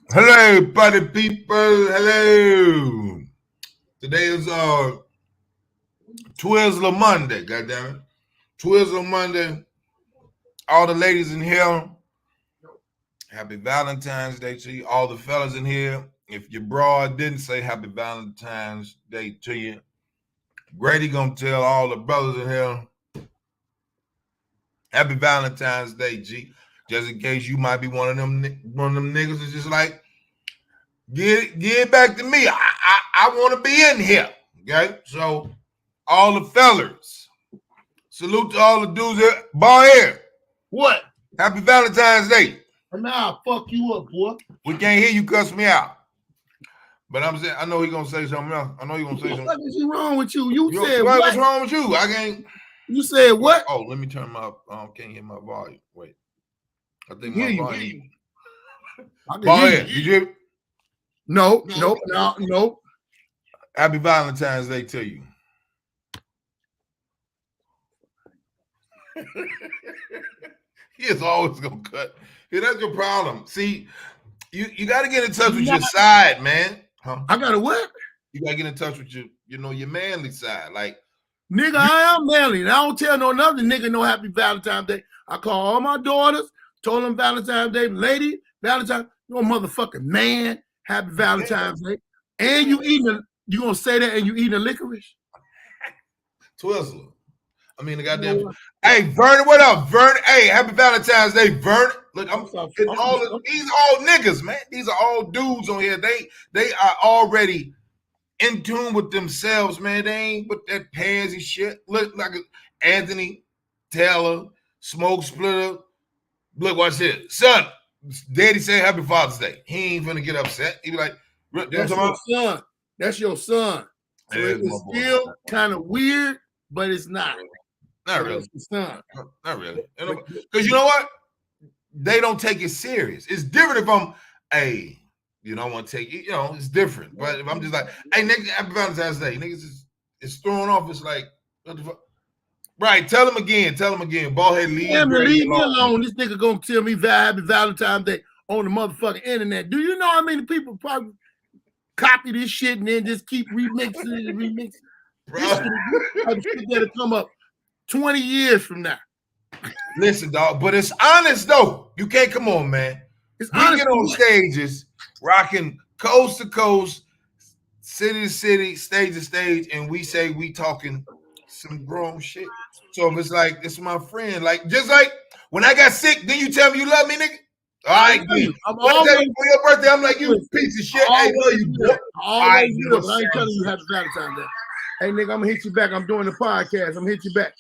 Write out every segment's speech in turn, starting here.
Hello, party people. Hello. Today is Twizzler Monday. Goddamn it, Twizzler Monday. All the ladies in here, happy Valentine's Day to you. All the fellas in here, if your broad didn't say happy Valentine's Day to you, Grady gonna tell all the brothers in here, happy Valentine's Day, G. Just in case you might be one of them niggas that's just like, get it back to me. I want to be in here. Okay, so all the fellas, salute to all the dudes here. Ball here. What? Happy Valentine's Day. Nah, fuck you up, boy. We can't hear you cuss me out. But I'm saying, I know he's gonna say something else. I know he's gonna say something. What is wrong with you? You said what? What's wrong with you? I can't. You said what? Oh, let me turn my. Can't hear my volume. Wait. I think my volume. Ball here. Did you? No. Happy Valentine's Day to you. He is always gonna cut. Yeah, that's your problem. See, you got to get in touch with your side, man. Huh? I got to what? You got to get in touch with your manly side. Like, nigga, I am manly. And I don't tell no another nigga no happy Valentine's Day. I call all my daughters, told them Valentine's Day, lady, Valentine, you're a motherfucking man. Happy Valentine's Day. And you gonna say that and you eating a licorice? Twizzler. I mean, the goddamn. Hey, Vernon, what up, Vernon? Hey, happy Valentine's Day, Vernon. Look, these are all niggas, man. These are all dudes on here. They are already in tune with themselves, man. They ain't with that pansy shit. Look like Anthony Taylor, Smoke Splitter. Look, watch this. Son, Daddy said happy Father's Day. He ain't finna get upset. He be like, that's your son. That's your son. So it's still kind of weird, but it's not. Not really. Not really. Because you know what? They don't take it serious. It's different if I'm, hey, you don't want to take it, it's different. But if I'm just like, hey, nigga, happy Valentine's Day. Niggas is thrown off. It's like, what the fuck? Right, tell him again. Ballhead, leave me alone. This nigga gonna tell me happy Valentine's Day on the motherfucking internet. Do you know how many people probably copy this shit and then just keep remixing? Bro. This shit that'll come up 20 years from now. Listen, dog, but it's honest though. You can't come on, man. We get on stages, rocking coast to coast, city to city, stage to stage, and we say we talking some grown shit. So if it's like, it's my friend, like just like when I got sick, then you tell me you love me, nigga. All right, dude. I'm always for your birthday. I'm like, you piece of shit. Hey, no, you boy. I ain't telling you happy Valentine's Day. Hey, nigga, I'm gonna hit you back. I'm doing the podcast. I'm gonna hit you back.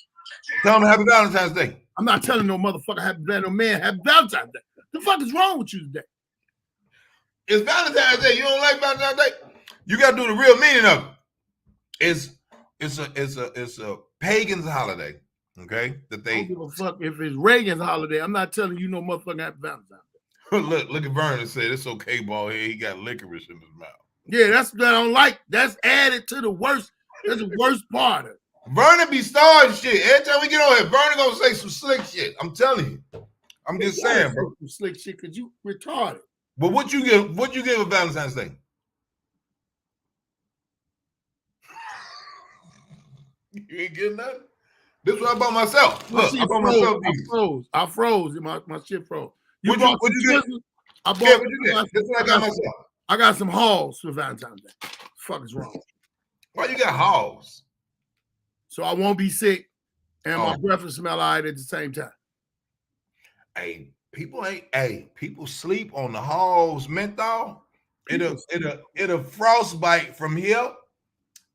Tell me happy Valentine's Day. I'm not telling no motherfucker happy Valentine's Day. The fuck is wrong with you today? It's Valentine's Day. You don't like Valentine's Day? You gotta do the real meaning of it. It's a pagan's holiday. Okay, that they I don't give a fuck if it's Reagan's holiday. I'm not telling you no motherfucker happy Valentine's Day. look at Vernon said it's okay, ball here. He got licorice in his mouth. Yeah, that's what I don't like. That's added to the worst. That's the worst part of it. Vernon be starting shit. Every time we get on here, Vernon gonna say some slick shit. I'm telling you. I'm just saying, bro. Some slick shit because you retarded. But what you give a Valentine's Day? You ain't getting nothing? This is what I bought myself. Look, I bought myself these. I froze. My shit froze. What you get? I bought. Yeah, what you get? This is what I got myself. I got some halls for Valentine's Day. What the fuck is wrong? Why you got halls? So I won't be sick and my breath will smell all right at the same time. Hey, people sleep on the halls menthol. It'll frostbite from here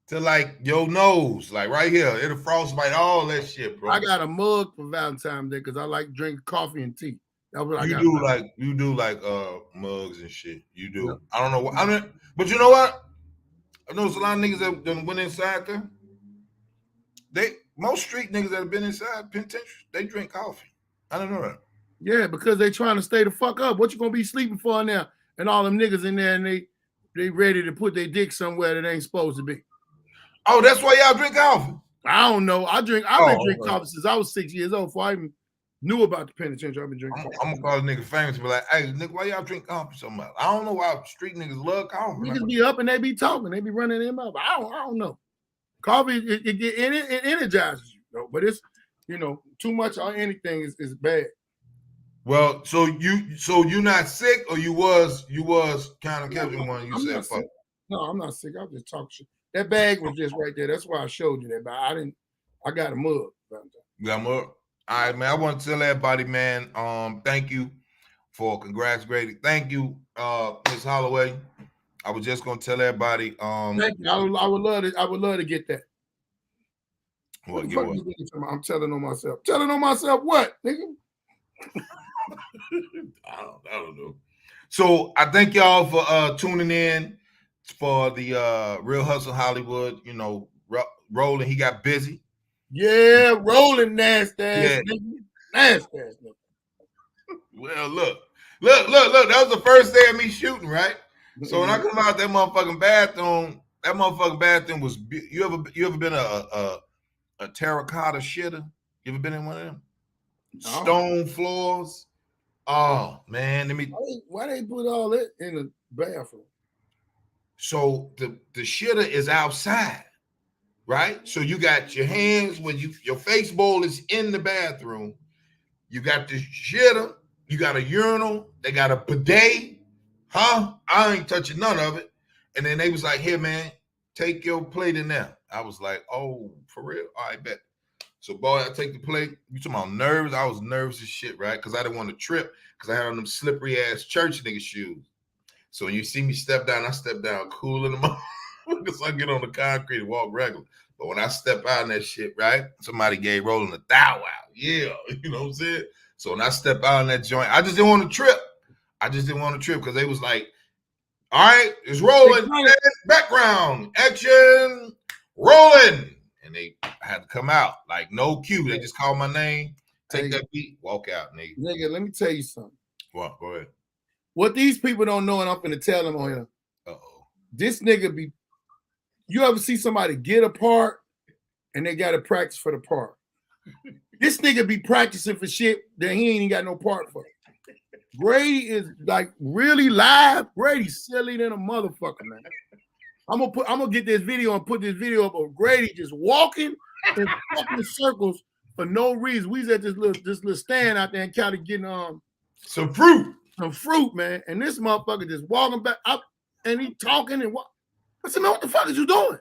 to like your nose, like right here. It'll frostbite all that shit, bro. I got a mug for Valentine's Day because I like drinking coffee and tea. That's what you do like mugs and shit. You do. Yeah. I don't know what but you know what? I noticed a lot of niggas that went inside there. Most street niggas that have been inside penitentiary, they drink coffee. I don't know that. Yeah, because they trying to stay the fuck up. What you gonna be sleeping for now? And all them niggas in there and they ready to put their dick somewhere that ain't supposed to be. Oh, that's why y'all drink coffee? I don't know. I've been drinking coffee since I was 6 years old before I even Knew about the penitentiary. I've been drinking. I'm gonna call a nigga famous and be like, hey, nigga, why y'all drink coffee so much? I don't know why street niggas love coffee. Niggas be up and they be talking. They be running them up. I don't know. Coffee, it energizes you, but it's, too much or anything is bad. Well, so you not sick, or you was kind of catching one. You said, fuck. No, I'm not sick. I was just talking shit. That bag was just right there. That's why I showed you that. But I got a mug. You got a mug? All right, man. I want to tell everybody, man. Thank you for congrats, Grady. Thank you, Ms. Holloway. I was just gonna tell everybody. Thank you. I would love to get that. What? I'm telling on myself. Telling on myself what, nigga? I don't know. So I thank y'all for tuning in for the Real Hustle Hollywood. Rolling, he got busy. Yeah, rolling nasty ass nigga. Nasty ass nigga. Well, look. That was the first day of me shooting, right? So when I come out that motherfucking bathroom was. You ever been a terracotta shitter? You ever been in one of them? No. Stone floors. Oh man, why they put all that in the bathroom? So the shitter is outside, right? So you got your hands when your face bowl is in the bathroom. You got the shitter, you got a urinal, they got a bidet. Huh? I ain't touching none of it. And then they was like, here, man, take your plate in there. I was like, oh, for real? All right, bet. So, boy, I take the plate. You talking about nerves? I was nervous as shit, right? Because I didn't want to trip because I had on them slippery-ass church nigga shoes. So when you see me step down, I step down cool in the moment because I get on the concrete and walk regular. But when I step out in that shit, right, somebody gave Rolling a thou out. Yeah, you know what I'm saying? So when I step out in that joint, I just didn't want to trip. Because they was like, all right, it's rolling. Background, action, rolling. And they had to come out. Like, no cue. They just called my name, take that beat, walk out, nigga. Nigga, let me tell you something. What? Go ahead. What these people don't know, and I'm finna tell them on here. Uh-oh. This nigga be, you ever see somebody get a part and they got to practice for the part? This nigga be practicing for shit that he ain't even got no part for. Grady is like really live. Grady's silly than a motherfucker, man. I'm gonna get this video and put this video up of Grady just walking in fucking circles for no reason. We was at this little stand out there in Cali getting some fruit, man. And this motherfucker just walking back up and he talking and what? I said, man, what the fuck is you doing?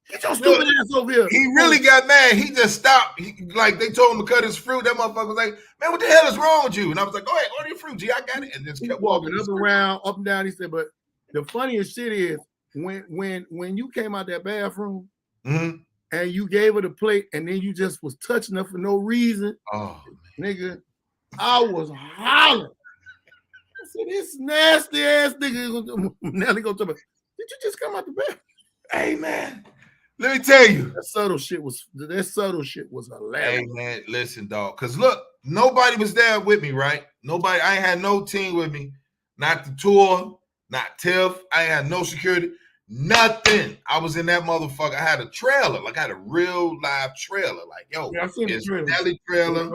Get your stupid ass over here. He really got mad. He just stopped. Like they told him to cut his fruit. That motherfucker was like, man, what the hell is wrong with you? And I was like, go ahead, order your fruit, G. I got it. And just kept walking up and around, up and down. He said, but the funniest shit is when you came out that bathroom and you gave her the plate and then you just was touching her for no reason. Oh, nigga, I was hollering. I said, this nasty ass nigga, Nelly go to me, did you just come out the bathroom? Hey, man. Let me tell you. That subtle shit was hilarious. Hey, man, listen, dog. Because look, nobody was there with me, right? Nobody, I ain't had no team with me. Not the tour, not Tiff. I ain't had no security. Nothing. I was in that motherfucker. I had a trailer. Like I had a real live trailer. Like, yo, it's Nelly trailer.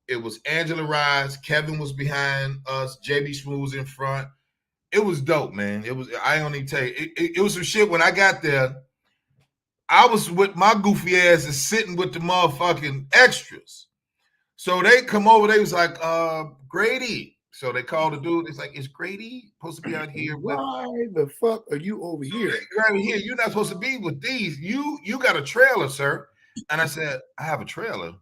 It was Angela Rise. Kevin was behind us. JB Smooth was in front. It was dope, man. It was, I don't even tell you. It was some shit when I got there. I was with my goofy ass and sitting with the motherfucking extras. So they come over, they was like, Grady. So they called the dude. It's like, is Grady supposed to be out here? Why the fuck are you over here? Right here. You're not supposed to be with these. You got a trailer, sir. And I said, I have a trailer.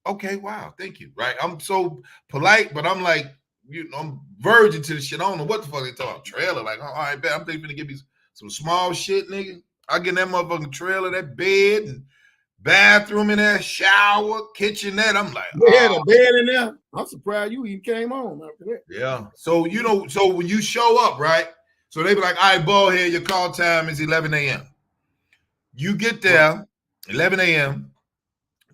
Okay, wow, thank you. Right. I'm so polite, but I'm like, I'm virgin to the shit. I don't know what the fuck they talking about. Trailer. Like, all right, bet I'm thinking to give me some small shit, nigga. I get that motherfucking trailer, that bed, and bathroom in there, shower, kitchenette. I'm like, they had a bed in there. I'm surprised you even came home after that. Yeah. So, so when you show up, right? So they be like, all right, ball here, your call time is 11 a.m. You get there, 11 a.m.,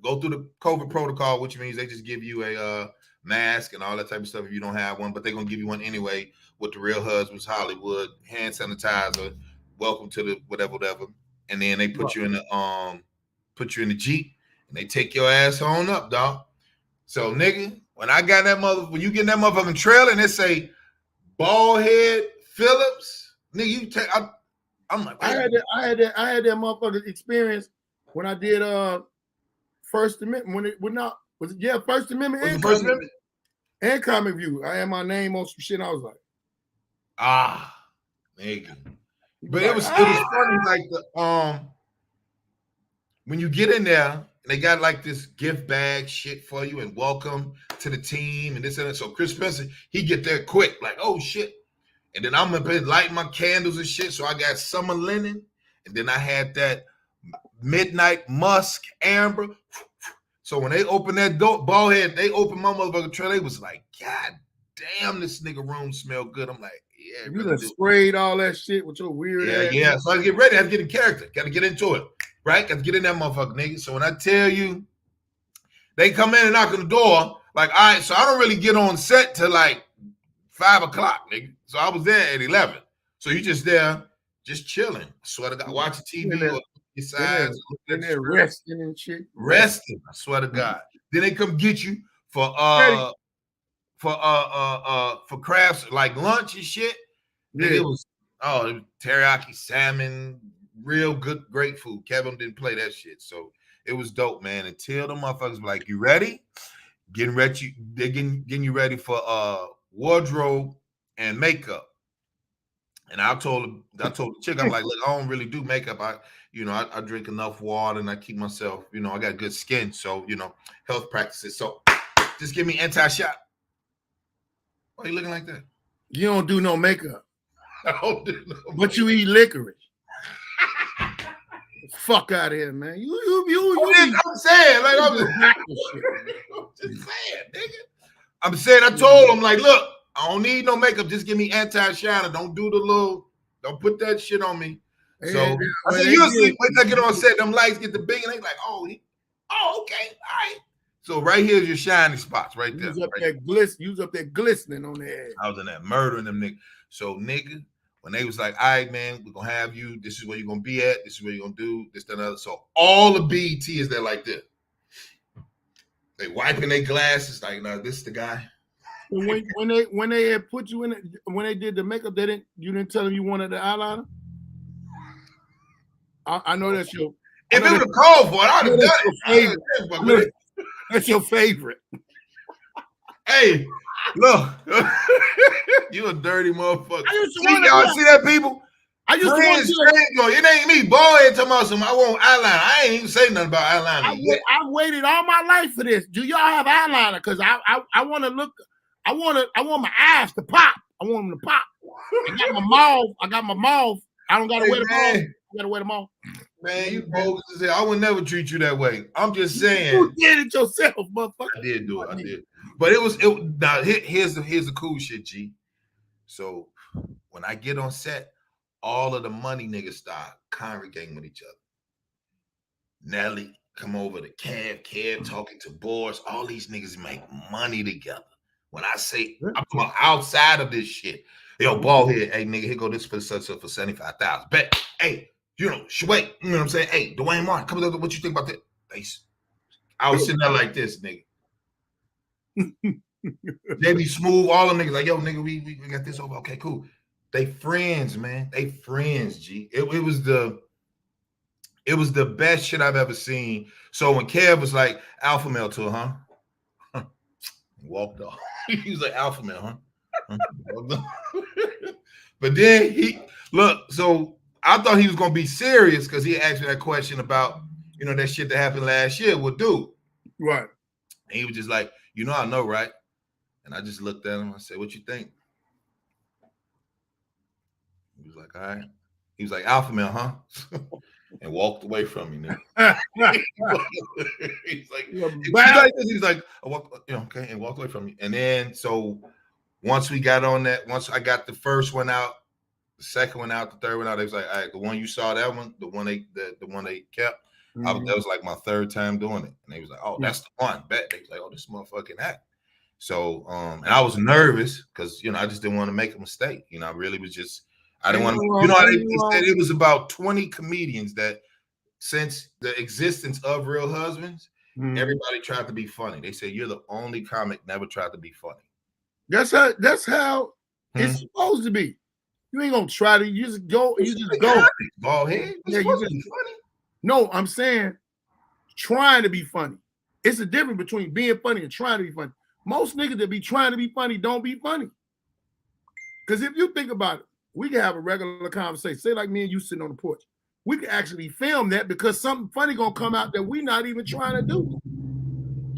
go through the COVID protocol, which means they just give you a mask and all that type of stuff if you don't have one, but they're going to give you one anyway with the Real Husbands Hollywood, hand sanitizer, welcome to the whatever. And then they put you in the Jeep and they take your ass on up, dog. So, nigga, when I got that when you get in that motherfucking trailer and it say bald head Phillips, nigga, you take. I'm like, I had that motherfucking experience when I did First Amendment First Amendment and First Amendment and Comic View. I had my name on some shit. I was like, nigga. But it was funny, like the when you get in there, they got like this gift bag shit for you and welcome to the team and this and that. So Chris Spencer, he get there quick, like, oh shit. And then I'm gonna light my candles and shit. So I got summer linen, and then I had that midnight musk amber. So when they opened that door, bald head, they opened my motherfucking trailer. They was like, God damn, this nigga room smell good. I'm like, yeah, you done sprayed all that shit with your weird ass. Yeah. So I get ready. I have to get in character. Got to get into it. Right? Got to get in that motherfucker, nigga. So when I tell you, they come in and knock on the door, like, all right, so I don't really get on set till like 5 o'clock, nigga. So I was there at 11. So you just there, just chilling. I swear to God, watching TV or your sides, resting and shit. Resting, I swear to God. Then they come get you for crafts like lunch and shit. Yeah. It was teriyaki salmon, real good, great food. Kevin didn't play that shit, so it was dope, man. Until the motherfuckers were like, "You ready?" They're getting you ready for wardrobe and makeup. And I told the chick, I'm like, look, I don't really do makeup. I drink enough water and I keep myself, I got good skin, so health practices. So just give me anti-shot. Why are you looking like that? You don't do no makeup. I don't do no but makeup. You eat licorice. Fuck out of here, man. I'm saying, like, I'm just saying, nigga. I'm saying, I told him, like, look, I don't need no makeup. Just give me anti-shiner. Don't don't put that shit on me. So I said, usually when I get on set, them lights get the big, and they like, oh, okay, all right. So right here's your shiny spots, right there. Use up that glistening on the head. I was in that murdering them niggas. So nigga, when they was like, all right, man, we're gonna have you. This is where you're gonna be at. This is what you're gonna do. This, that, and other. So all the BET is there like this. They wiping their glasses, like, no, this is the guy. When they had put you in it, when they did the makeup, you didn't tell them you wanted the eyeliner. I know that's your. If it was called for it, I'd have done it. That's your favorite. Hey, look, you a dirty motherfucker. Y'all see that, people? It ain't me. Boy, talking about I want eyeliner. I ain't even say nothing about eyeliner. I waited all my life for this. Do y'all have eyeliner? Because I want to look. I want my eyes to pop. I want them to pop. I got my mouth. I don't gotta wear the mouth. I gotta wear the mouth. Man, you bogus as hell. I would never treat you that way. I'm just saying. You did it yourself, motherfucker. I did do it. I did. But it was now here's the cool shit, G. So when I get on set, all of the money niggas start congregating with each other. Nelly come over to Kev talking to Boris. All these niggas make money together. When I say I'm outside of this shit, yo, ball head, hey nigga, here go this for such for 75,000. Bet, hey, wait, you know what I'm saying? Hey, Dwayne Martin, come on, what you think about that? I was sitting there like this, nigga. JB Smooth, all them niggas like, yo, nigga, we got this over. Okay, cool. They friends, man. They friends, G. It was the best shit I've ever seen. So when Kev was like, alpha male to her, huh? Walked off. He was like, alpha male, huh? But then so I thought he was gonna be serious because he asked me that question about, that shit that happened last year with dude. Right. And he was just like, I know, right? And I just looked at him. I said, what you think? He was like, all right. He was like, alpha male, huh? And walked away from me now. He's like, I walked, okay, and walked away from me. And then so once we got on that, once I got the first one out, the second one out, the third one out, they was like, all right, the one you saw, that one, the one they kept, that was like my third time doing it. And they was like, oh, that's the one. Bet. They was like, oh, this motherfucking act. So and I was nervous because I just didn't want to make a mistake. I really was just I didn't want to, they said it was about 20 comedians that since the existence of Real Husbands, Everybody tried to be funny. They say you're the only comic never tried to be funny. That's how it's supposed to be. You ain't gonna try to. You just go. Bald head. Yeah, you just funny. No, I'm saying trying to be funny. It's a difference between being funny and trying to be funny. Most niggas that be trying to be funny don't be funny. Because if you think about it, we can have a regular conversation. Say like me and you sitting on the porch. We can actually film that because something funny gonna come out that we not even trying to do.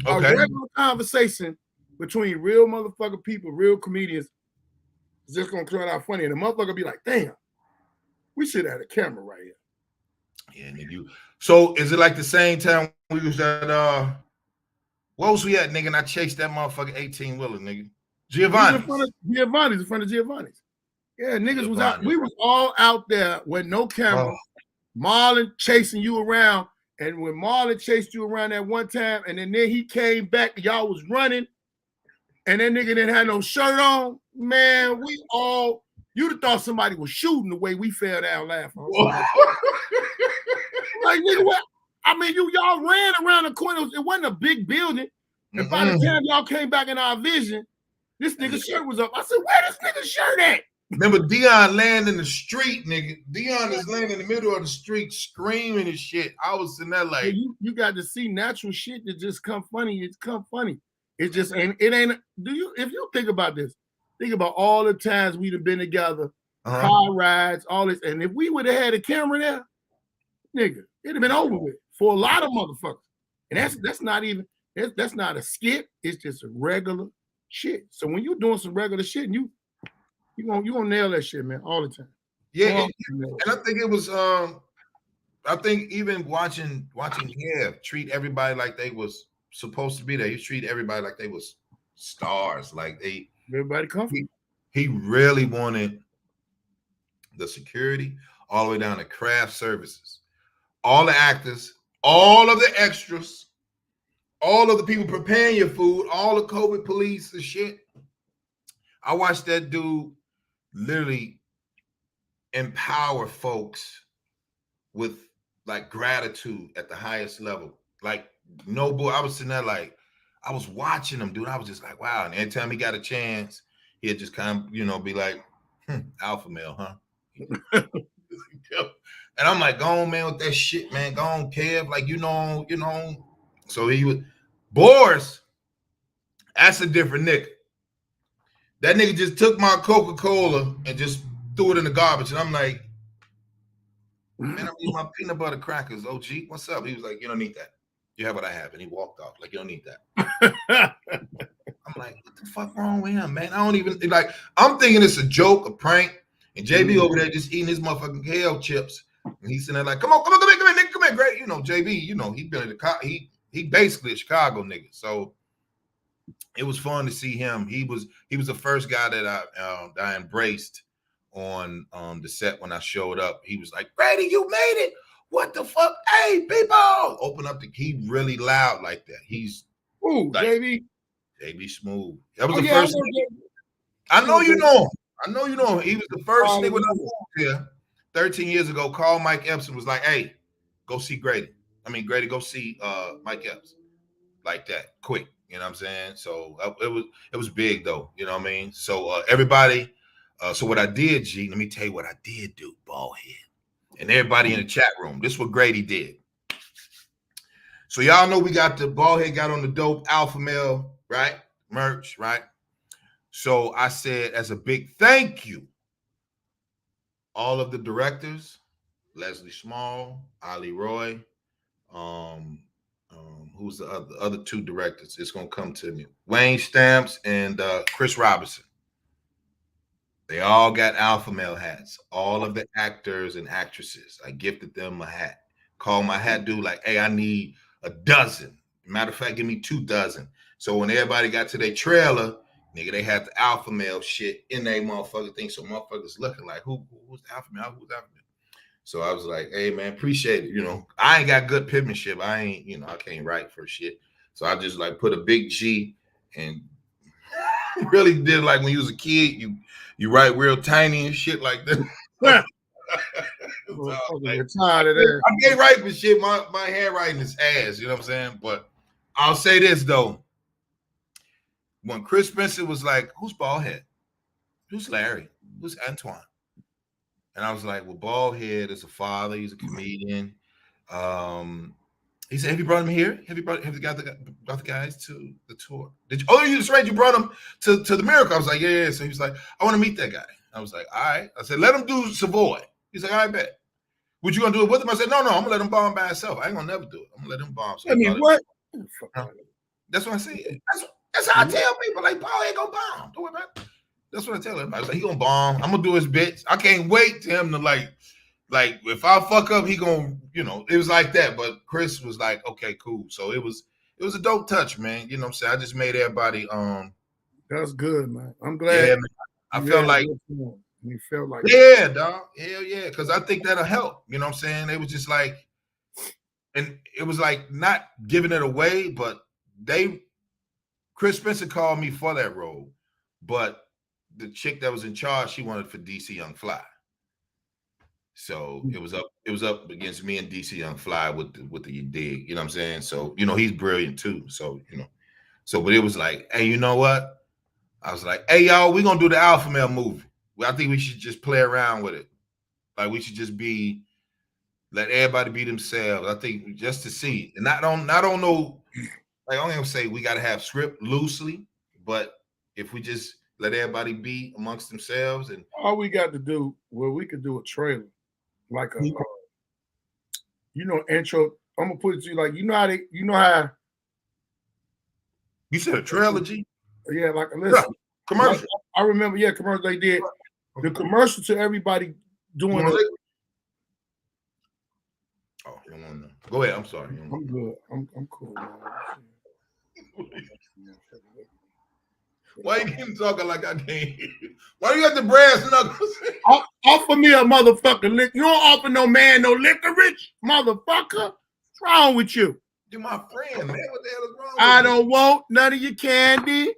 Okay. A regular conversation between real motherfucking people, real comedians, is just gonna turn out funny. And the motherfucker be like, damn, we should have had a camera right here. Yeah, nigga. So is it like the same time we was at what was we at, nigga? And I chased that motherfucking 18-wheeler, nigga. Giovanni's in front of Giovanni's. Yeah, niggas was out. We was all out there with no camera. Marlon chasing you around. And when Marlon chased you around that one time, and then he came back, y'all was running, and that nigga didn't have no shirt on, man, you'd have thought somebody was shooting the way we fell down laughing. Like, nigga, what? I mean, y'all ran around the corner. It wasn't a big building. And by the time y'all came back in our vision, this nigga's shirt was up. I said, where this nigga's shirt at? Remember Dion laying in the street, nigga. Dion is laying in the middle of the street screaming and shit. I was sitting there like, you got to see natural shit that just come funny. It's come funny. It just ain't. It ain't. If you think about this, think about all the times we'd have been together, car rides, all this. And if we would have had a camera there, nigga, it'd have been over with for a lot of motherfuckers. And that's not even. That's not a skit. It's just a regular shit. So when you're doing some regular shit, and you gonna nail that shit, man, all the time. Yeah, and I think it was I think even watching Kev treat everybody like they was supposed to be there. He treat everybody like they was stars, like everybody comfy. He really wanted the security all the way down to craft services, all the actors, all of the extras, all of the people preparing your food, all the COVID police and shit. I watched that dude literally empower folks with like gratitude at the highest level. Like, no boy, I was sitting there like, I was watching him, dude. I was just like, wow. And every time he got a chance, he'd just kind of, be like, alpha male, huh? And I'm like, go on, man, with that shit, man. Go on, Kev. Like, So he was, Boris, that's a different nigga. That nigga just took my Coca-Cola and just threw it in the garbage. And I'm like, man, I'm eating my peanut butter crackers, OG. What's up? He was like, you don't need that. You have what I have. And he walked off. Like, you don't need that. I'm like, what the fuck wrong with him, man? I don't even, like, I'm thinking it's a joke, a prank. And JB over there just eating his motherfucking kale chips. And he's sitting there like, come on, nigga, come here, Grady. JB, he been in the he basically a Chicago nigga. So it was fun to see him. He was the first guy that I embraced on the set when I showed up. He was like, Grady, you made it. What the fuck? Hey, people. Open up he really loud like that. He's like, JB Smooth. That was the first nigga. I know you know him. He was the first nigga when I moved here 13 years ago. Called Mike Epps and was like, hey, go see Grady. Grady, go see Mike Epps. Like that, quick. You know what I'm saying? So it was big though. You know what I mean? So everybody, so what I did, G, let me tell you what I did do, bald head. And everybody in the chat room, this is what Grady did. So y'all know we got the bald head got on the dope alpha male, right? Merch, right? So I said, as a big thank you, all of the directors, Leslie Small, Ali Roy, who's the other two directors? It's gonna come to me. Wayne Stamps and Chris Robinson. They all got alpha male hats. All of the actors and actresses, I gifted them a hat. Called my hat dude like, hey, I need a dozen. Matter of fact, give me 2 dozen. So when everybody got to their trailer, nigga, they had the alpha male shit in their motherfucking thing. So motherfuckers looking like, who's the alpha male? Who's the alpha male? So I was like, hey, man, appreciate it. I ain't got good penmanship. I ain't, I can't write for shit. So I just like put a big G and really did like when you was a kid, you write real tiny and shit like that. Like, I can't write for shit. My handwriting is ass, you know what I'm saying? But I'll say this though. When Chris Spencer was like, "Who's Baldhead? Who's Larry? Who's Antoine?" And I was like, "Well, Baldhead is a father. He's a comedian." He said, "Have you brought him here? Have you brought the guys to the tour? Did you? Oh, you just right. You brought him to the Miracle." I was like, "Yeah." So he was like, "I want to meet that guy." I was like, "All right." I said, "Let him do Savoy." He's like, "I bet." "Would you gonna do it with him?" I said, "No, I'm gonna let him bomb by himself. I ain't gonna never do it. I'm gonna let him bomb." So I mean, what? That's what I say. That's how I tell people. Like, Paul ain't gonna bomb. Don't worry about it. That's what I tell him. I was like, he gonna bomb. I'm gonna do his bits. I can't wait to him to like if I fuck up, he gonna, it was like that. But Chris was like, okay, cool. So it was a dope touch, man. You know what I'm saying? I just made everybody. That's good, man. I'm glad. Yeah, man. I felt like. You felt like. Yeah, dog. Hell yeah, because I think that'll help. You know what I'm saying? They was just like, and it was like not giving it away, but Chris Spencer called me for that role, but the chick that was in charge, she wanted for DC Young Fly. So it was up against me and DC Young Fly with the dig, you know what I'm saying? So, he's brilliant too. So, but it was like, hey, you know what? I was like, hey, y'all, we're gonna do the Alpha Male movie. Well, I think we should just play around with it. Like we should just let everybody be themselves. I think just to see. And I don't know. Like, I don't even say we got to have script loosely, but if we just let everybody be amongst themselves, and all we got to do, we could do a trailer, like a, intro. I'm gonna put it to you like, how you said a trilogy. Yeah, like listen, commercial. I remember, commercial they did the commercial to everybody doing it. Oh, you don't want to know. Go ahead. I'm sorry. I'm good. I'm cool. Why you keep talking like I can't hear you? Why you got the brass knuckles? Offer me a motherfucking lick. You don't offer no man no licorice, motherfucker. What's wrong with you? You're my friend, man. What the hell is wrong with I don't want none of your candy.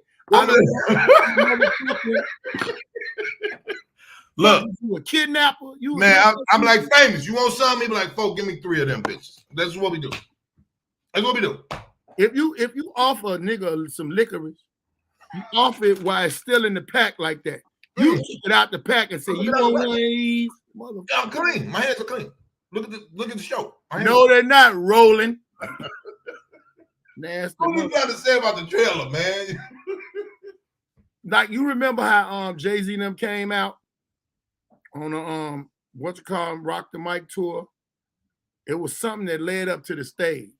Look, you a kidnapper. Man, I'm like famous. You want something? Be like, folks, give me 3 of them bitches. That's what we do. That's what we do. If you offer a nigga some licorice, you offer it while it's still in the pack like that. You take it out the pack and say, you want one of these? I'm clean. My hands are clean. Look at the show. No, they're not rolling. Nasty. What you got to say about the trailer, man? Like, you remember how Jay-Z and them came out on a Rock the Mic tour? It was something that led up to the stage.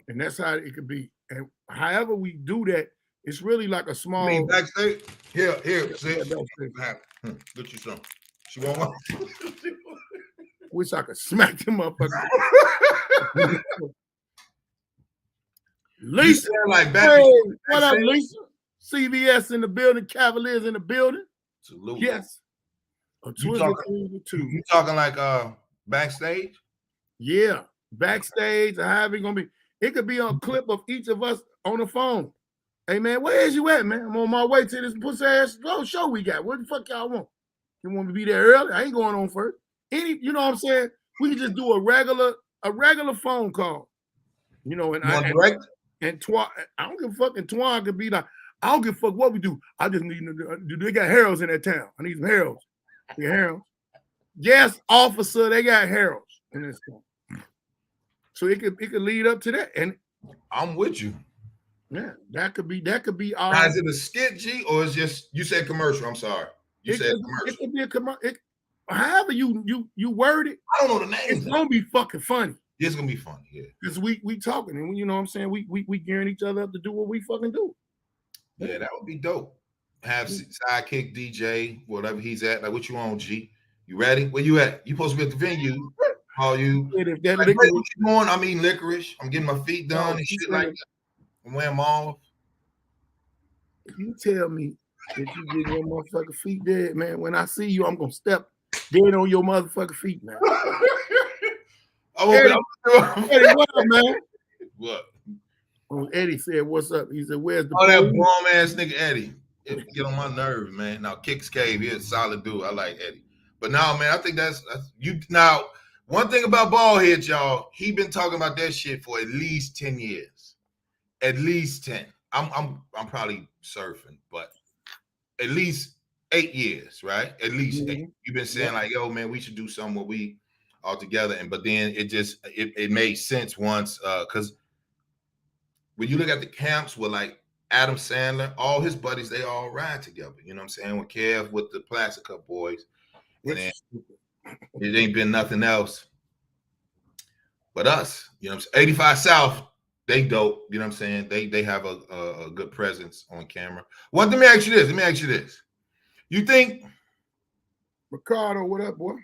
And that's how it could be. And however we do that, it's really like a small. I mean, backstage? Here, sis. Get you some. She want one? Wish I could smack them up. Lisa, like hey, what up, Lisa? CVS in the building, Cavaliers in the building. Salute. Yes. You talking like backstage? Yeah, backstage. Or however it's gonna be. It could be a clip of each of us on the phone. Hey man, where is you at, man? I'm on my way to this pussy ass show we got. What the fuck y'all want? You want me to be there early? I ain't going on first. You know what I'm saying? We can just do a regular phone call. And Twan, I don't give a fuck. And Twan could be like, I don't give a fuck what we do. I just need they got heralds in that town. I need some heralds. Heralds. Yes, officer, they got heralds in this town. So it could lead up to that. And I'm with you. Yeah, that could be our. Now, is it a skit, G, or is just you said commercial? I'm sorry, you said commercial. It could be a commercial. However you word it. I don't know the name. It's gonna be fucking funny. It's gonna be funny, yeah. Because we talking, and you know what I'm saying. We gearing each other up to do what we fucking do. Yeah, that would be dope. Have sidekick DJ, whatever he's at. Like, what you on, G? You ready? Where you at? You supposed to be at the venue. Call you. If that like, what you doing? I'm eating licorice. I'm getting my feet done and shit like that. I'm wearing them off. If you tell me that you get your motherfucking feet dead, man, when I see you, I'm gonna step dead on your motherfucking feet now. Eddie, what up, man? What? Eddie said, "What's up?" He said, "Where's the?" Oh, that bomb ass nigga Eddie. It get on my nerves, man. Now Kicks Cave, he's a solid dude. I like Eddie, but now, man, I think that's you. Now One thing about Baldhead, y'all, he been talking about that shit for at least 10 years. At least 10. I'm probably surfing, but at least 8 years, right? At least 8. You've been saying like, yo, man, we should do something where we all together. But then it made sense once, because when you look at the camps with like Adam Sandler, all his buddies, they all ride together. You know what I'm saying? With Kev, with the Plastic Cup Boys. And then it ain't been nothing else but us. You know what I'm saying? 85 South, they dope. You know what I'm saying? They have a good presence on camera. Let me ask you this. You think Ricardo, what up, boy?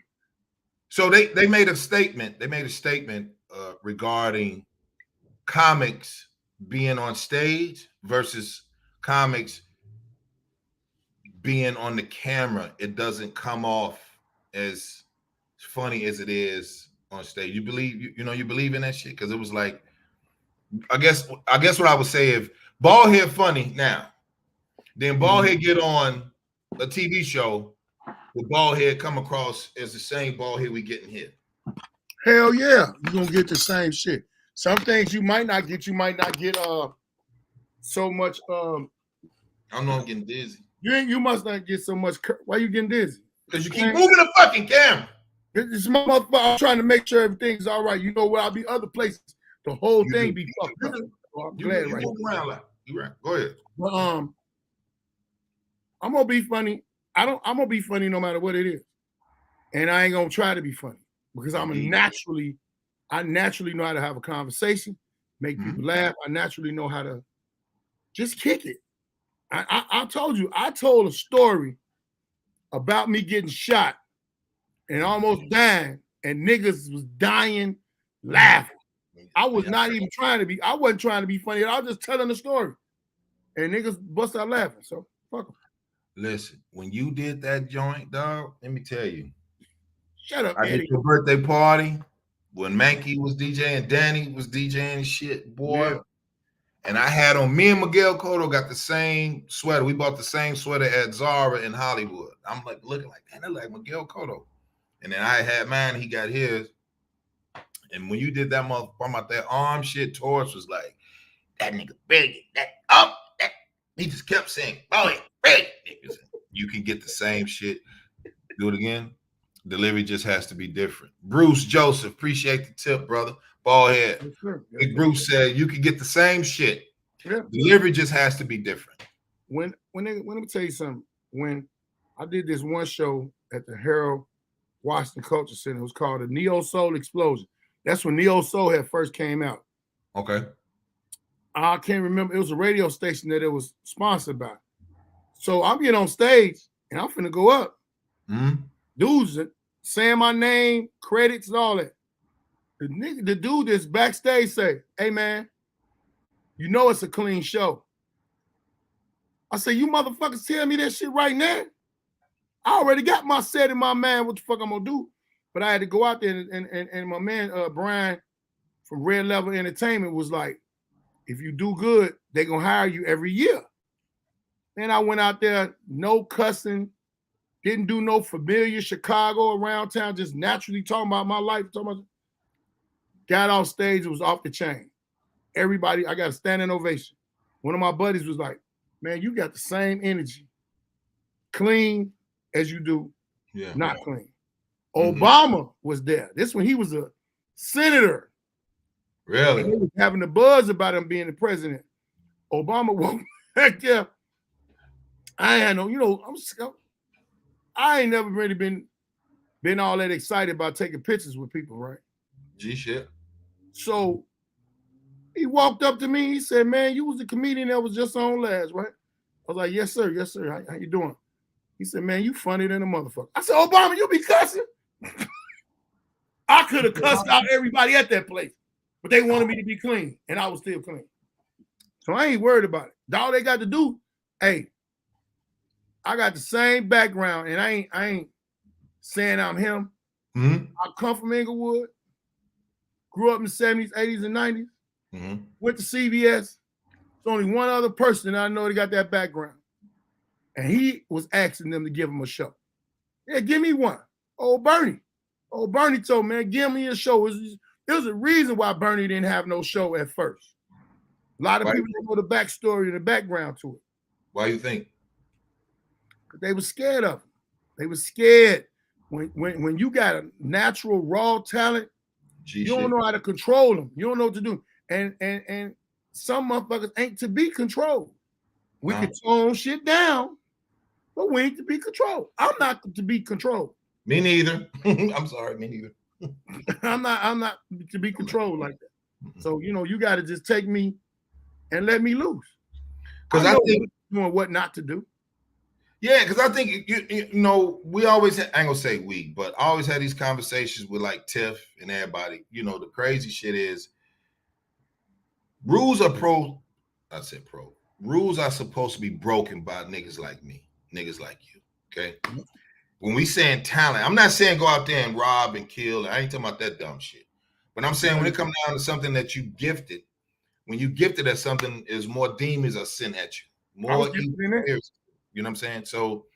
So they made a statement. They made a statement regarding comics being on stage versus comics being on the camera. It doesn't come off as funny as it is on stage. You believe you believe in that shit? Because it was like, I guess what I would say, if Baldhead funny now, then Baldhead get on a TV show with Baldhead come across as the same Baldhead we getting here. Hell yeah, you're gonna get the same shit. Some things you might not get so much. I'm not getting dizzy. You must not get so much. Why you getting dizzy? Because you keep moving the fucking camera. This motherfucker, I'm trying to make sure everything's all right. You know where I'll be other places. The whole thing be fucked up. So I'm glad right now. You right. Go ahead. But I'm gonna be funny. I'm gonna be funny no matter what it is. And I ain't gonna try to be funny because I naturally know how to have a conversation, make people laugh. I naturally know how to just kick it. I told you, I told a story about me getting shot and almost dying, and niggas was dying laughing. I was not even trying to be, I wasn't trying to be funny. I was just telling the story. And niggas bust out laughing. So fuck them. Listen, when you did that joint, dog, let me tell you. Shut up, I Eddie. did your birthday party when Mankey was DJing, Danny was DJing shit, boy. Yeah. And I had on, me and Miguel Cotto got the same sweater. We bought the same sweater at Zara in Hollywood. I'm like looking like, man, that like Miguel Cotto. And then I had mine, he got his. And when you did that motherfucker about that arm shit, Torch was like, that nigga big, that up, that. He just kept saying, oh yeah, big. You can get the same shit. Do it again. Delivery just has to be different. Bruce Joseph, appreciate the tip, brother. Baldhead. Yes, sir. Big Bruce said you can get the same shit. Yeah. Delivery just has to be different. Let me tell you something. When I did this one show at the Harold Washington Culture Center, it was called the Neo Soul Explosion. That's when Neo Soul had first came out. Okay. I can't remember. It was a radio station that it was sponsored by. So I'm getting on stage and I'm finna go up. Dudes saying my name, credits, and all that. The dude that's backstage say, hey man, you know it's a clean show. I say, you motherfuckers tell me that shit right now. I already got my set in my mind what the fuck I'm gonna do. But I had to go out there and my man Brian from Red Level Entertainment was like, if you do good, they're gonna hire you every year. And I went out there, no cussing, didn't do no familiar Chicago around town, just naturally talking about my life. Got off stage, it was off the chain. Everybody, I got a standing ovation. One of my buddies was like, man, you got the same energy. Clean as you do, not clean. Obama was there. This when he was a senator. Really? And he was having the buzz about him being the president. Obama walked back there. I had no, I ain't never really been all that excited about taking pictures with people, right? G shit. So he walked up to me. He said, man, you was the comedian that was just on last, right? I was like, yes, sir. Yes, sir. How you doing? He said, man, you funny than a motherfucker. I said, Obama, you be cussing? I could have cussed out everybody at that place, but they wanted me to be clean, and I was still clean. So I ain't worried about it. All they got to do, hey, I got the same background, and I ain't saying I'm him. I come from Inglewood, grew up in the 70s, 80s, and 90s, went to CBS. There's only one other person that I know that got that background. And he was asking them to give him a show. Yeah, give me one. Oh, Bernie. Oh, Bernie told man, give me a show. There's a reason why Bernie didn't have no show at first. A lot of people don't know the backstory and the background to it. Why you think? Because they were scared of him. They were scared. When you got a natural raw talent, you don't know how to control them. You don't know what to do. And some motherfuckers ain't to be controlled. We can tone shit down, but we ain't to be controlled. I'm not to be controlled. Me neither. I'm sorry, me neither. I'm not to be controlled like that. So you got to just take me and let me loose. Because I think doing what not to do. Yeah, because I think we always I ain't gonna say we, but I always had these conversations with like Tiff and everybody. The crazy shit is rules are pro. I said pro. Rules are supposed to be broken by niggas like me, niggas like you. Okay. When we saying talent, I'm not saying go out there and rob and kill. I ain't talking about that dumb shit. But I'm saying when it comes down to something that you gifted, when you gifted at something, is more demons are sent at you. More evil. You know what I'm saying? So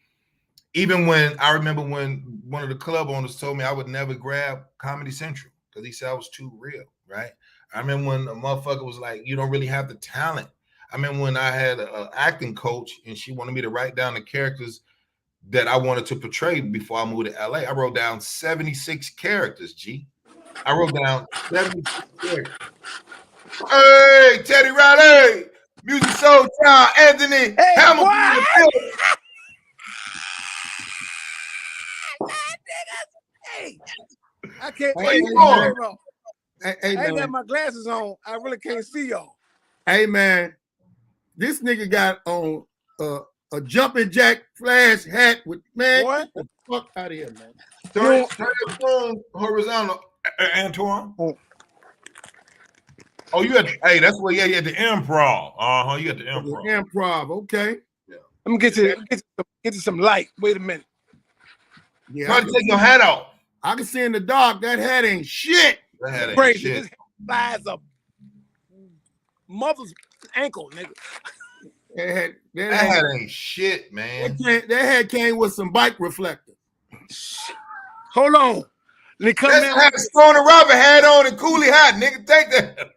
even when I remember when one of the club owners told me I would never grab Comedy Central because he said I was too real, right? I remember when a motherfucker was like, you don't really have the talent. I remember when I had an acting coach and she wanted me to write down the characters that I wanted to portray before I moved to LA. I wrote down 76 characters, G. I wrote down 76 characters. Hey, Teddy Riley, Music Soul Town, Anthony Hamilton. Hey, I can't. I ain't got my glasses on. I really can't see y'all. Hey man, this nigga got on a jumping jack flash hat with what? Get the fuck out of here, man. Turn your phone horizontal, Antoine. Oh, you had that's what you had the improv. You got the improv. The improv, okay. Yeah. Let me get you some light. Wait a minute. Yeah, try to take your hat off. I can see in the dark that hat ain't shit. That hat ain't crazy. Shit. This size of mother's ankle, nigga. That hat ain't shit, man. That hat came with some bike reflector. Hold on. Let come down. Had a Stoner Robert hat on and Cooley hat, nigga. Take that.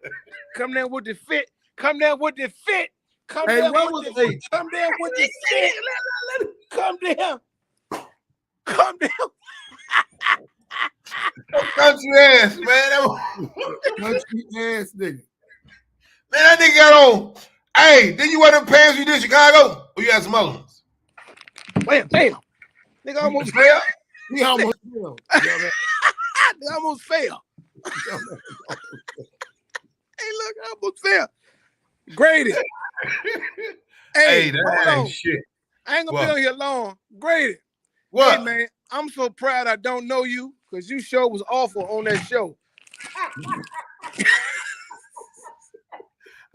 Come down with the fit. Come down with the fit. Come hey, down with the fit. Come down with the fit. Come down. Come down. Country ass, man. Country ass nigga. Man, that nigga got on. Hey, did you wear them pants you did in Chicago? Or you had some other ones? Damn. Nigga almost fell. He almost fell. Nigga almost fell. Hey, look, I almost fell. Grady. Hey, that ain't shit. I ain't gonna be on here long. Grady. What? Hey, man, I'm so proud I don't know you because your show was awful on that show.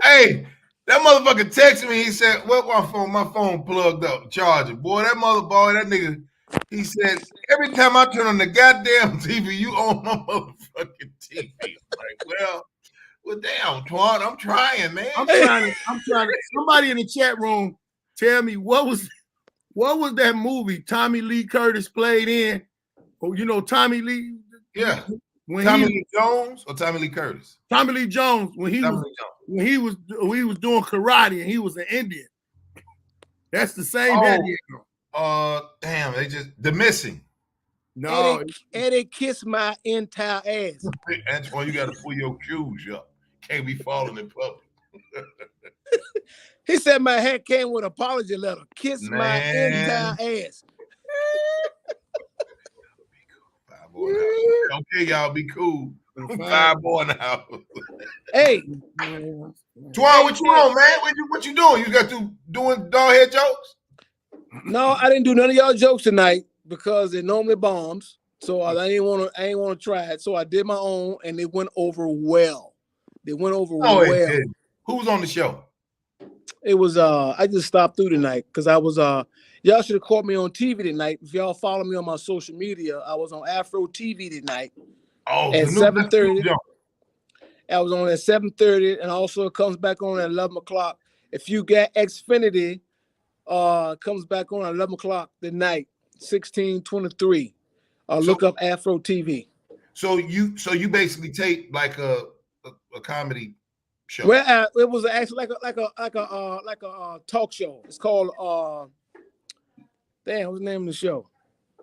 Hey, that motherfucker texted me. He said, "What my phone plugged up, charging." Boy, that nigga. He said, "Every time I turn on the goddamn TV, you on my motherfucking TV." I'm like, well, damn, Twan, I'm trying, man. I'm trying to. Somebody in the chat room tell me what was that movie Tommy Lee Curtis played in? Oh, Tommy Lee. Yeah. Tommy Lee Jones or Tommy Lee Curtis? Tommy Lee Jones when he was doing karate and he was an Indian. That's the same head. Damn, The Missing. No, Eddie kissed my entire ass. Antoine, you gotta pull your shoes up. Can't be falling in public. He said my hat came with an apology letter. Kiss my entire ass. Okay, y'all be cool. 5 more now. Hey, Twan, what you on, man? What you doing? You got to doing dog head jokes? No, I didn't do none of y'all jokes tonight because it normally bombs. So I ain't want to try it. So I did my own, and they went over well. Well. Who was on the show? It was I just stopped through tonight because I was y'all should have caught me on TV tonight. If y'all follow me on my social media, I was on Afro TV tonight. Oh, at 7:30. I was on at 7:30, and also it comes back on at 11 o'clock. If you got Xfinity, comes back on at 11 o'clock tonight, 16:23. Look up Afro TV. So you basically tape like a comedy show. Well, it was actually like a talk show. It's called damn, what's the name of the show?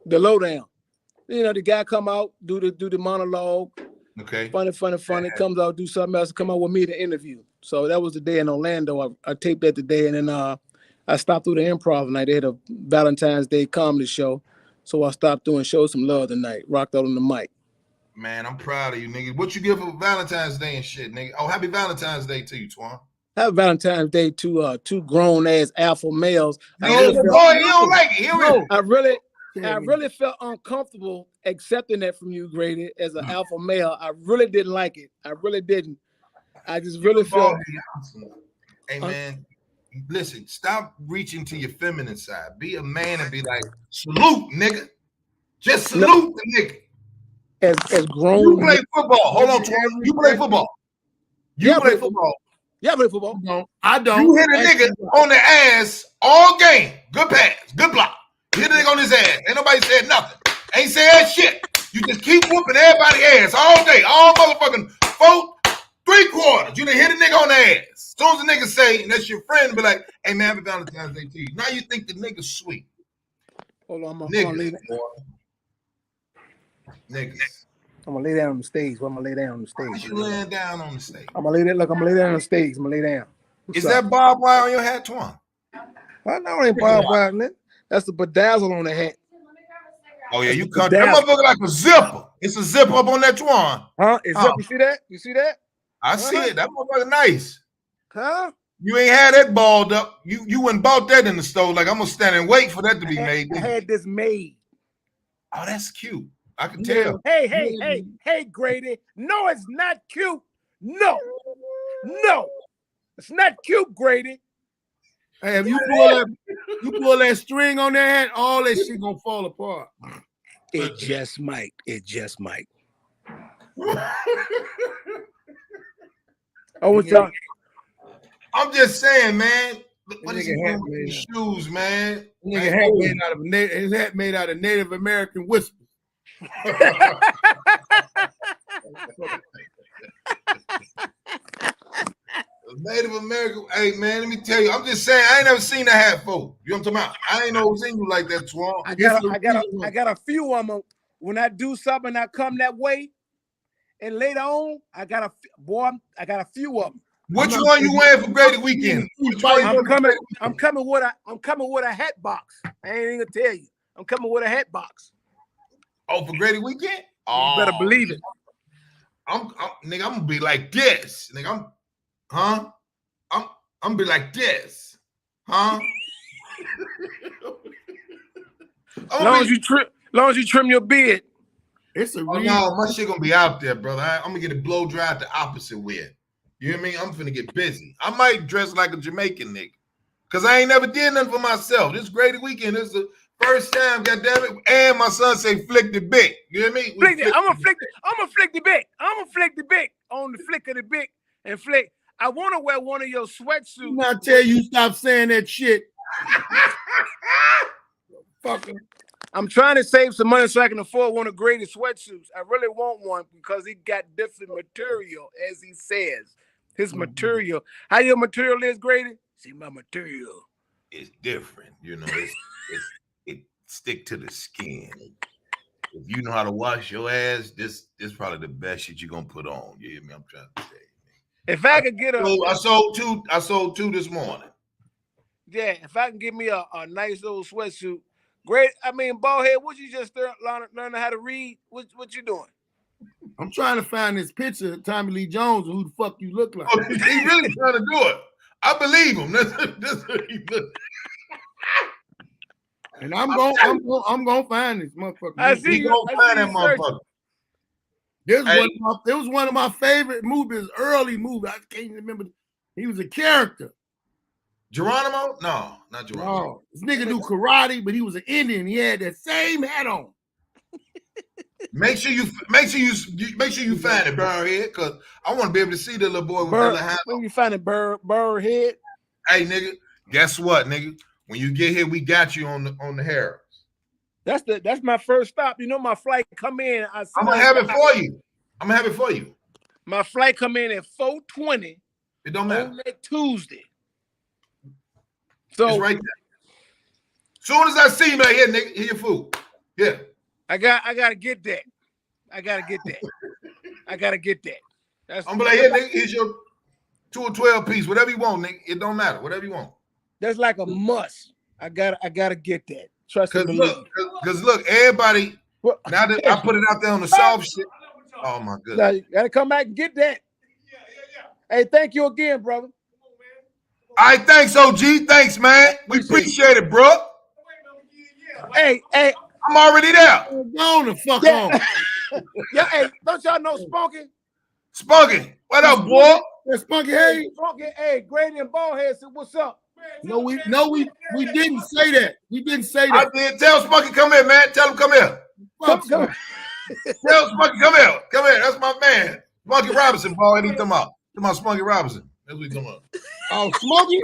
The Lowdown. You know, the guy come out, do the monologue. Okay. Funny. Comes out, do something else, come out with me to interview. So that was the day in Orlando. I taped that today, and then I stopped through the Improv night. They had a Valentine's Day comedy show. So I stopped through and showed some love tonight. Rocked out on the mic. Man, I'm proud of you, nigga. What you give for Valentine's Day and shit, nigga? Oh, happy Valentine's Day to you, Twan. Happy Valentine's Day to two grown ass alpha males. Boy, you don't like it. I really felt uncomfortable accepting that from you, Grady, as an alpha male. I really didn't like it. I really didn't. I just really felt. Hey man, listen. Stop reaching to your feminine side. Be a man and be like, salute, nigga. Just salute the nigga. As grown. You play football. Hold on, Twan. You play football. You play football. Yeah, I play football. No, I don't. You hit a nigga on the ass all game. Good pass, good block. Hit a nigga on his ass. Ain't nobody said nothing. Ain't said shit. You just keep whooping everybody's ass all day, all motherfucking 3 quarters. You done hit a nigga on the ass. As soon as the nigga say, and that's your friend, be like, hey man, happy Valentine's Day to you. Now you think the nigga's sweet. Hold on, I'm gonna Niggas, lay down. Niggas. I'm gonna lay down on the stage. Where I'm gonna lay down on the Why stage? you laying down on the stage? I'm gonna lay down. Look, I'm gonna lay down on the stage. I'm gonna lay down. Is that barbed wire on your hat, Twan? I know it ain't barbed wire, man. That's the bedazzle on the hat. Oh yeah, you cut that motherfucker like a zipper. It's a zipper up on that Twan. Huh? It's up. You see that? You see that? I see it. That motherfucker nice. Huh? You ain't had that balled up. You went and bought that in the store. Like I'm gonna stand and wait for that to be made. I had this made. Oh, that's cute. I can tell. Hey, Grady. No, it's not cute. No, it's not cute, Grady. Hey, if you pull that string on that hat, all that shit gonna fall apart. It just might. It just might. I'm just saying, man. What is Nigga he hat doing with made these shoes, man? Nigga hat made out of his hat made out of Native American whispers. Native American. Hey man, let me tell you. I'm just saying. I ain't never seen a hat before. You know what I'm talking about? I ain't never seen you like that, Twan. I got a few of them. When I do something, I come that way, and later on, I got a few of them. Which one you wearing for Grady weekend? I'm coming with a hat box. I ain't even gonna tell you. I'm coming with a hat box. Oh, for Grady weekend? Oh, you better believe it. Nigga, I'm gonna be like this. Nigga, I'm gonna be like this. Huh? Long as you trim your beard. It's a no, my shit gonna be out there, brother. I'm gonna get it blow dried the opposite way. You hear me? I'm finna get busy. I might dress like a Jamaican nigga. Cause I ain't never did nothing for myself. This Grady weekend, this is the first time, goddamn it. And my son say flick the big. You hear me? I'm gonna flick the big. I'm gonna flick the big on the flick of the big and flick. I wanna wear one of your sweatsuits. I tell you, stop saying that shit. Fucking. I'm trying to save some money so I can afford one of Grady's sweatsuits. I really want one because he got different material, as he says. His material. How your material is, Grady? See, my material. It's different, you know. It stick to the skin. If you know how to wash your ass, this probably the best shit you're gonna put on. You hear me? I'm trying to say. If I could get I sold two this morning. Yeah, if I can get me a nice little sweatsuit. Great. I mean, ballhead, what you just learning how to read? What you doing? I'm trying to find this picture of Tommy Lee Jones and who the fuck you look like. Oh, he really trying to do it. I believe him. That's what he look. And I'm gonna find this motherfucker. I see you gonna find that motherfucker. It was one of my favorite movies, early movie. I can't remember. He was a character. Geronimo? No, not Geronimo. No, this nigga knew karate, but he was an Indian. He had that same hat on. Make sure you find it, Burrhead, because I want to be able to see the little boy with the little hat. When you find it, Burrhead. Hey, nigga, guess what, nigga? When you get here, we got you on the hair. That's my first stop. You know, my flight come in. I'm gonna have it for you. I'm gonna have it for you. My flight come in at 4:20. It don't matter. On that Tuesday. So it's right there. Soon as I see you, man, here, nigga, here your food. Yeah. I gotta get that. I gotta get that. That's I'm like, here, nigga, here's your 2 or 12 piece, whatever you want, nigga. It don't matter, whatever you want. That's like a must. I gotta get that. Trust me. Because look, everybody, now that I put it out there on the soft shit. Oh my goodness. Now you gotta come back and get that. Yeah. Hey, thank you again, brother. All right, thanks, OG. Thanks, man. We appreciate it, bro. Hey. I'm already there. Go the fuck on. Yeah, hey, don't y'all know Spunky? Spunky, what up, boy? Spunky, hey. Spunky, hey, Grady and Ballhead said, what's up? No, we didn't say that. We didn't say that. I did. Tell Spunky come here, man. Tell him come here. Come. Tell Spunky come here. Come here. That's my man. Spunky Robinson, boy. He come out. Come on, Spunky Robinson. That's what he come out. Oh, Spunky?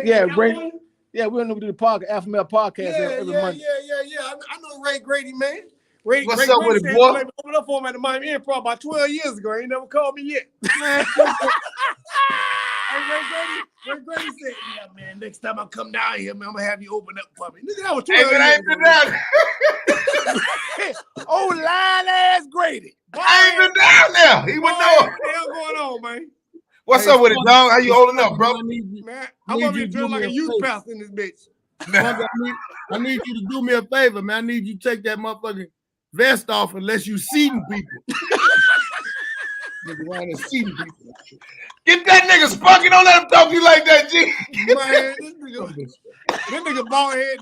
Yeah, Grady. Yeah, we're gonna do the podcast, Alpha Male podcast every month. Yeah. I know Ray Grady, man. Ray What's Grady up with it, boy? Opened up for him at the Miami Improv about 12 years ago. He ain't never called me yet. Ray Grady said, yeah, man, next time I come down here, man, I'm gonna have you open up for me. Nigga, that was 12 years ago. Oh, lying ass Grady. I ain't been down there. He would know. What the hell going on, man? What's up with it, dog? How you holding up, bro? Man, I'm gonna be drilling like a youth pastor in this bitch. I need you to do me a favor, man. I need you to take that motherfucking vest off unless you seating people. Nigga around there seating people. Get that nigga Spunky. Don't let him talk to you like that, G. Man, this nigga bald head,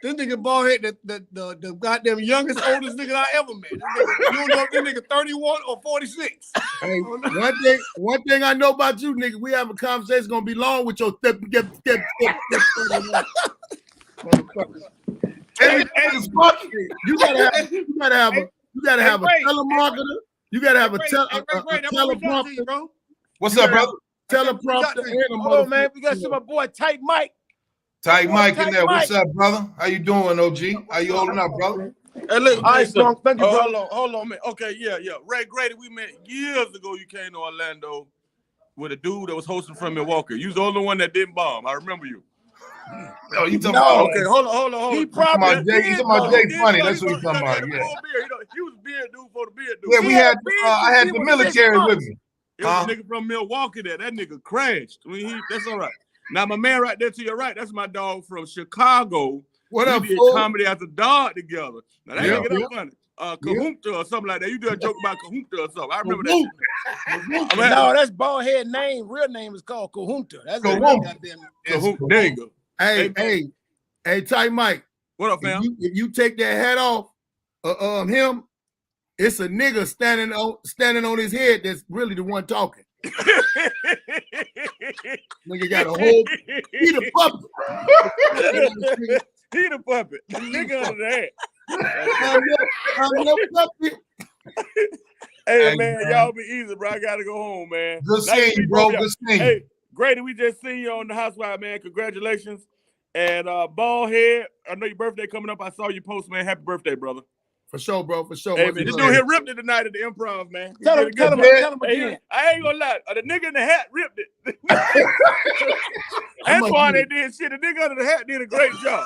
this nigga bald head, the goddamn youngest, oldest nigga I ever met. This nigga, you don't know if this nigga 31 or 46. Hey, one thing I know about you, nigga, we have a conversation gonna be long with your step. Hey, Spunky. You gotta have a telemarketer. You gotta have a teleprompter. What's up, brother? Teleprompter and a Hold on, man. We got some my boy Tight Mike. Tight Mike in there. What's up, brother? How you doing, OG? How you holding up, brother? Hey, look, All right, Strong. Thank you, bro. hold on, man. Okay, yeah. Ray Grady, we met years ago. You came to Orlando with a dude that was hosting from Milwaukee. You was the only one that didn't bomb. I remember you. No, you talking about? Okay, hold on. He probably Jay Funny. That's what he's talking about. Yeah. He was beard dude for the beard dude. Yeah, we had. I had the military with me. It was a nigga from Milwaukee there. That nigga crashed. That's all right. Now, my man right there to your right, that's my dog from Chicago. What up, we did fool? comedy as a dog together. Now, that nigga that funny. Kahumta or something like that. You do a joke about Kahumta or something. I remember that. No, that's bald head name. Real name is called Kahumta. That's Kahumta. There you go. Hey, Tight Mike. What up, fam? If you take that hat off, him, it's a nigga standing on his head that's really the one talking. Nigga got a whole he the puppet. He the puppet. The nigga under the I'm your puppet. Hey, man, y'all be easy, bro. I gotta go home, man. Good seeing you, bro. Good seeing you. Hey, Grady, we just seen you on the Housewife, man. Congratulations. And Ballhead, I know your birthday coming up. I saw you post, man. Happy birthday, brother. For sure, bro. For sure. Hey, man, this dude here ripped it tonight at the Improv, man. Tell him again. I ain't gonna lie. The nigga in the hat ripped it. That's why they did shit. The nigga under the hat did a great job.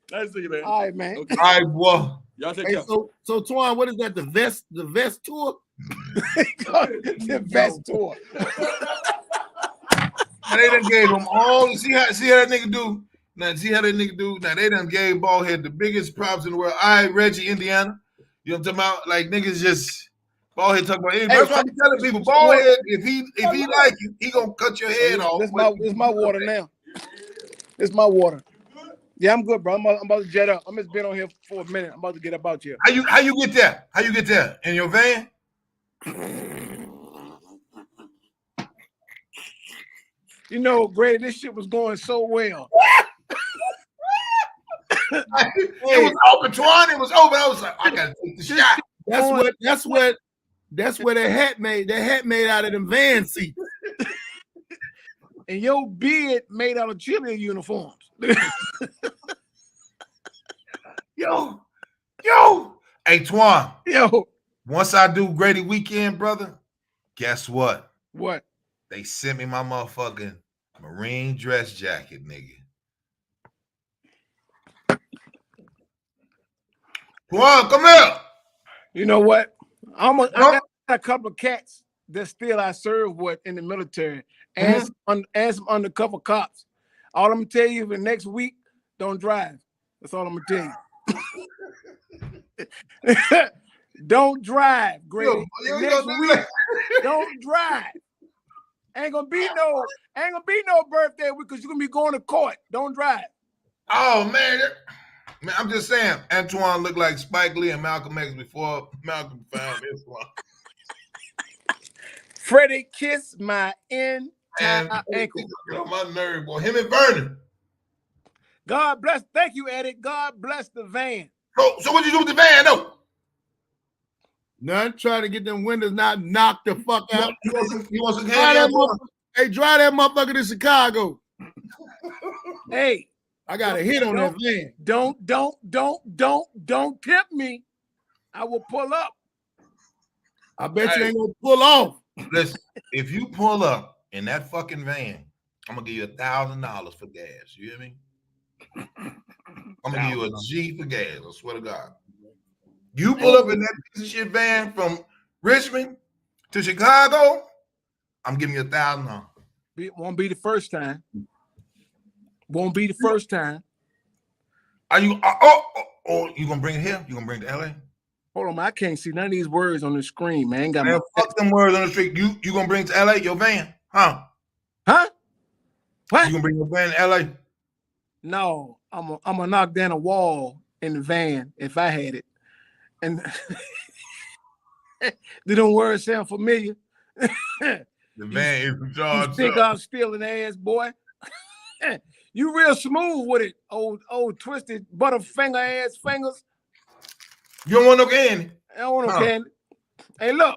Nice to see you, man. All right, man. Okay. All right, boy. Y'all take Hey, care. so Twan, what is that? The vest tour? The vest tour. They done gave him all. See how that nigga do. Now, Now, they done gave Ballhead the biggest props in the world. All right, Reggie, Indiana. You know what I'm talking about? Like, niggas just, Ballhead talking about, that's why I'm telling people, Ballhead, if he like you, he gonna cut your head off. It's my water now. It's my water. Yeah, I'm good, bro. I'm about to jet up. I'm just been on here for a minute. I'm about to get up out here. How you get there? How you get there? In your van? You know, Grady, this shit was going so well. It was open, Twan. It was open. I was like, I gotta take the shot. That's what that hat made. That hat made out of them van seats. and your beard made out of cheerleader uniforms. Yo. Hey, Twan. Yo. Once I do Grady weekend, brother, guess what? What? They sent me my motherfucking Marine dress jacket, nigga. Twan, come here. You know what? I got a couple of cats that still I serve with in the military and some undercover cops. All I'm gonna tell you for next week, don't drive. That's all I'm gonna tell you. Don't drive, Grady. Next week, don't drive. Ain't gonna be no birthday week because you're gonna be going to court. Don't drive. Oh man. Man, I'm just saying, Antoine looked like Spike Lee and Malcolm X before Malcolm found this one. Freddie kissed my entire ankle. Get on my nerve, boy. Him and Vernon. God bless. Thank you, Eddie. God bless the van. So what you do with the van, though? None. Trying to get them windows not knocked the fuck out. You want some Hey, drive that motherfucker to Chicago. Hey. I got a hit on that van. Don't tempt me. I will pull up. I bet you ain't gonna pull off. Listen, if you pull up in that fucking van, I'm gonna give you $1,000 for gas. You hear me? I'm gonna give you a G for gas. I swear to God. You pull up in that piece of shit van from Richmond to Chicago, I'm giving you $1,000. It won't be the first time. Won't be the first time. Are you? You gonna bring it here? You gonna bring it to LA? Hold on, man. I can't see none of these words on the screen, man. Fuck them words on the street. You gonna bring it to LA? Your van? Huh? What? You gonna bring your van to LA? No, I'm gonna knock down a wall in the van if I had it. And do them words sound familiar? The van is in charge. You think I'm stealing ass, boy? You real smooth with it, old twisted butterfinger ass fingers. You don't want no candy? I don't want no candy. Hey, look.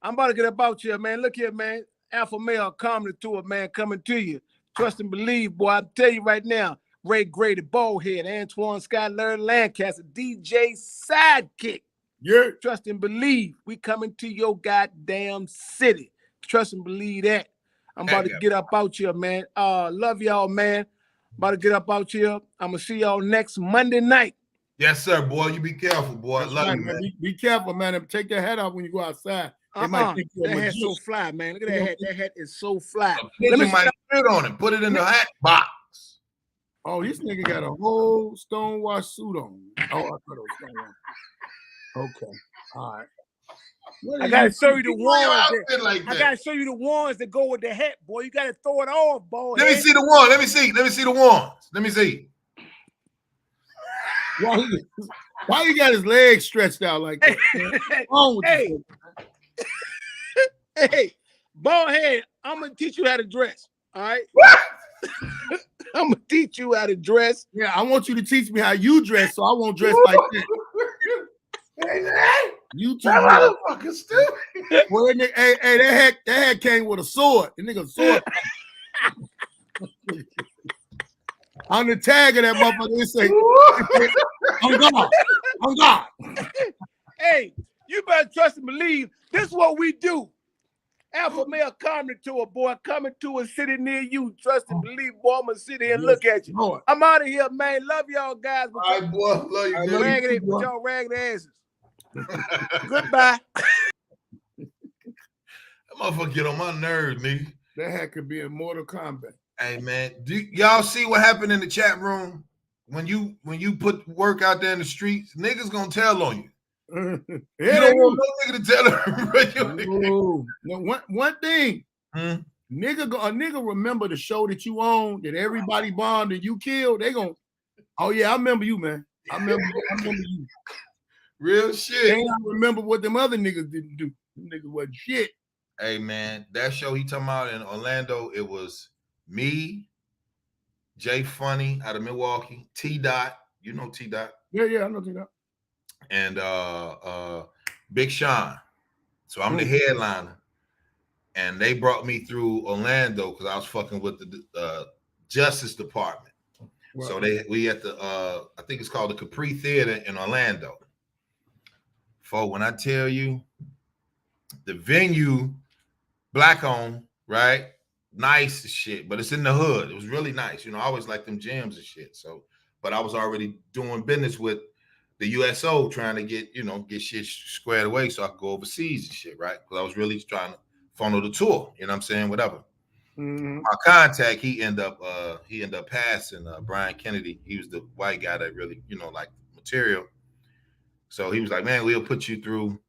I'm about to get about you, man. Look here, man. Alpha Male Comedy Tour, man, coming to you. Trust and believe, boy. I tell you right now, Ray Grady, Ballhead, Antoine Scott, Larry Lancaster, DJ Sidekick. Yeah. Trust and believe. We coming to your goddamn city. Trust and believe that. I'm about to get up out here, man. Love y'all, man. About to get up out here. I'm going to see y'all next Monday night. Yes, sir, boy. You be careful, boy. Love you, man. Be careful, man. And take your hat off when you go outside. They might think you're that hat's so fly, man. Look at that hat. That hat is so fly. Let me put on it. Put it in the hat box. Oh, this nigga got a whole stonewash suit on. Oh, I thought it was stonewash. Okay. All right. I gotta show you the ones. I gotta show you the ones that go with the hat, boy. You gotta throw it off, boy. Let me see the one. Let me see the ones. Let me see. Why you got his legs stretched out like that? Hey, Ballhead, I'm gonna teach you how to dress. All right. I'm gonna teach you how to dress. Yeah, I want you to teach me how you dress, so I won't dress like that. You two motherfuckers stupid. Well, that hat came with a sword. The nigga sword. On the tag of that motherfucker, it say, "On God." Hey, you better trust and believe. This is what we do. Alpha Male Comedy Tour, boy, coming to a city near you. Trust and believe, boy. I'm gonna sit here and look at you. Lord. I'm out of here, man. Love y'all guys. All right, boy. Love you. With y'all ragged asses. Goodbye. That motherfucker get on my nerves, nigga. That hat could be in Mortal Kombat. Hey man, do y'all see what happened in the chat room when you put work out there in the streets? Niggas gonna tell on you. You don't want no nigga to tell her. No, one thing, a nigga remember the show that you own that everybody bombed and you killed. They gonna, oh yeah, I remember you, man. I remember you. Real shit. They don't remember what them other niggas didn't do. Them niggas wasn't shit. Hey man, that show he talking about in Orlando, it was me, Jay Funny out of Milwaukee, T Dot, you know T Dot. Yeah, I know T Dot. And Big Sean. So I'm the headliner. and they brought me through Orlando because I was fucking with the Justice Department. Right. So we at the I think it's called the Capri Theater in Orlando. When I tell you, the venue, black owned, right? Nice shit, but it's in the hood. It was really nice. I always like them gyms and shit. So, but I was already doing business with the USO, trying to get shit squared away so I could go overseas and shit, right? Because I was really trying to funnel the tour. You know what I'm saying? Whatever. Mm-hmm. My contact, he ended up passing Brian Kennedy. He was the white guy that really, liked material. So he was like, man, we'll put you through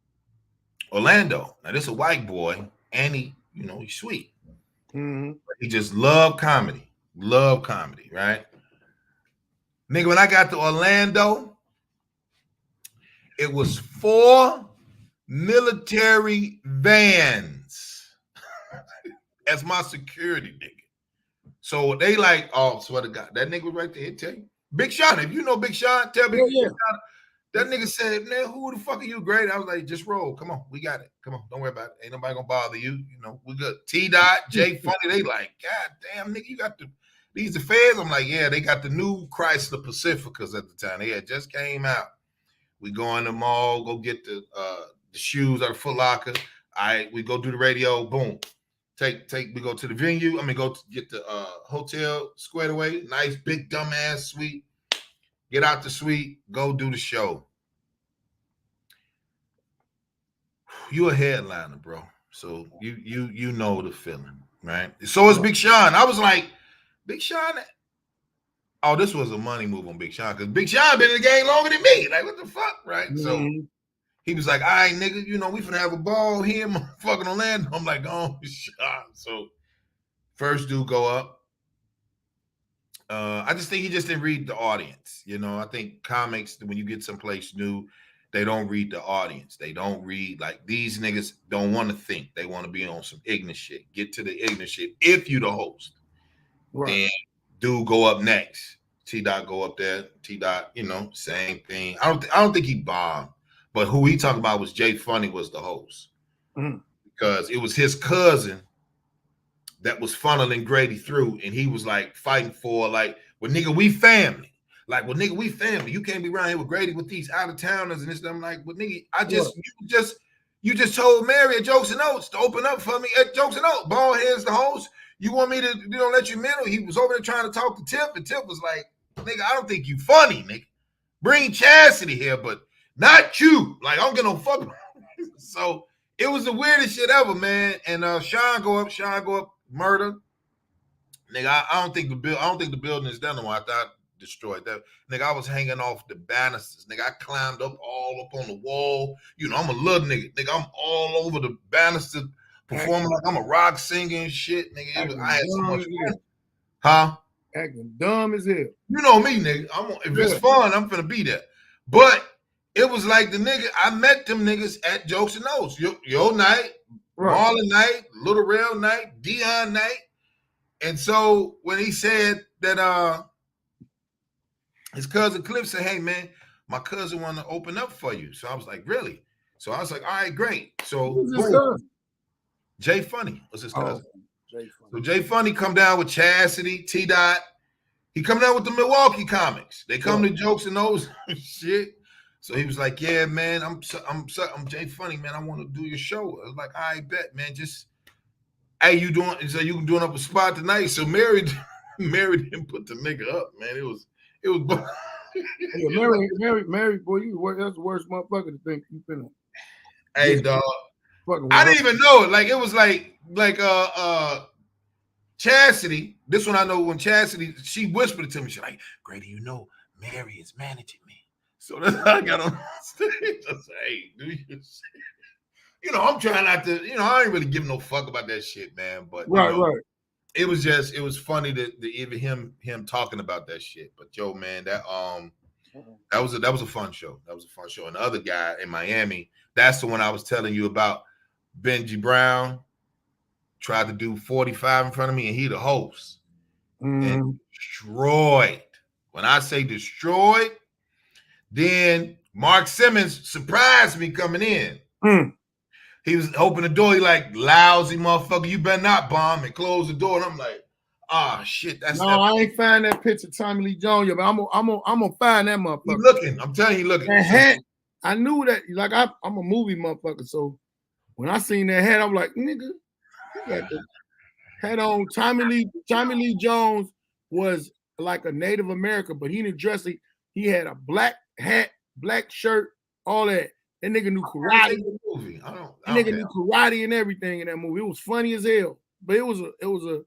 Orlando. Now, this is a white boy, and he's sweet. Mm-hmm. He just loved comedy, right? Nigga, when I got to Orlando, it was 4 military vans as my security nigga. So they like, oh, swear to God, that nigga was right there. Tell you, Big Sean. If you know Big Sean, tell me. Yeah. That nigga said, man, who the fuck are you, Grady? I was like, just roll. Come on. We got it. Come on. Don't worry about it. Ain't nobody gonna bother you. We good. T-Dot, Jay Funny, they like, God damn, nigga, you got these feds? I'm like, yeah, they got the new Chrysler Pacificas at the time. They had just came out. We go in the mall, go get the shoes out of Foot Locker. We go do the radio, boom. We go to the venue. Go to get the hotel squared away. Nice, big, dumbass suite. Get out the suite, go do the show. You a headliner, bro. So you know the feeling, right? So is Big Sean. I was like, Big Sean. Oh, this was a money move on Big Sean because Big Sean been in the game longer than me. Like, what the fuck, right? Mm-hmm. So he was like, all right, nigga, we finna have a ball here, fucking Orlando. I'm like, oh, Sean. So first dude go up. I just think he just didn't read the audience. I think comics, when you get someplace new, they don't read the audience. They don't read, like, these niggas don't want to think. They want to be on some ignorant shit. Get to the ignorant shit if you the host. Right. Then dude go up next. T-Dot go up there. T-Dot, same thing. I don't think he bombed, but who he talking about was Jay Funny was the host. Mm-hmm. Because it was his cousin that was funneling Grady through, and he was like fighting for, like, well, nigga, we family. Like, well, nigga, we family. You can't be around here with Grady with these out-of-towners and this. I'm like, well, nigga, you just told Mary at Jokes and Oats to open up for me at Jokes and Oats. Bald head's the host. You want me to, let you mental? He was over there trying to talk to Tip, and Tip was like, nigga, I don't think you funny, nigga. Bring Chastity here, but not you. Like, I don't get no fuck. So it was the weirdest shit ever, man. And Sean go up. Murder, nigga. I don't think the building is done. I thought destroyed that. Nigga, I was hanging off the banisters. Nigga, I climbed up all up on the wall. I'm a little nigga. Nigga, I'm all over the banister performing like I'm a rock singer and shit. Nigga, I had so much fun. Huh? Acting dumb as hell. You know me, nigga. If it's fun, I'm finna be there. But it was like the nigga. I met them niggas at Jokes and Oats. Your night. Right. Marlon night, Little Rail night, Dion night. And so when he said that his cousin Cliff said, hey man, my cousin want to open up for you. So I was like, really? So I was like, all right, great. So Jay Funny was his cousin. So Jay Funny come down with Chastity, T-Dot. He come down with the Milwaukee comics. They come to Jokes and those shit. So he was like, yeah, man, I'm Jay Funny, man. I want to do your show. I was like, I bet, man. Just, hey, you doing up a spot tonight? So Mary didn't put the nigga up, man. It was yeah, Mary, boy, that's the worst motherfucker to think you finna. Hey, dog. I didn't even know it. Like, it was like Chastity. This one I know when Chastity, she whispered it to me. She's like, Grady, Mary is managing me. So that's how I got on stage. I said, hey, do you see? I'm trying not to, I ain't really giving no fuck about that shit, man. But right. It was funny to even him talking about that shit. But yo, man, that was a fun show. That was a fun show. And the other guy in Miami, that's the one I was telling you about. Benji Brown tried to do 45 in front of me, and he the host. And destroyed. When I say destroyed, then Mark Simmons surprised me coming in. He was opening the door. He like, lousy motherfucker, you better not bomb, and close the door. And I'm like, ah, shit, that's no, that. I ain't find that picture of Tommy Lee Jones yet, but I'm gonna find that motherfucker. He looking. I'm telling you, he looking. That hat, I knew that. Like I'm a movie motherfucker, so when I seen that hat, I'm like, nigga, you got the hat on. Tommy Lee Jones was like a Native American, but he didn't dress. He had a black hat, black shirt, all that. That nigga knew karate. That nigga knew karate and everything in that movie. It was funny as hell, but it was a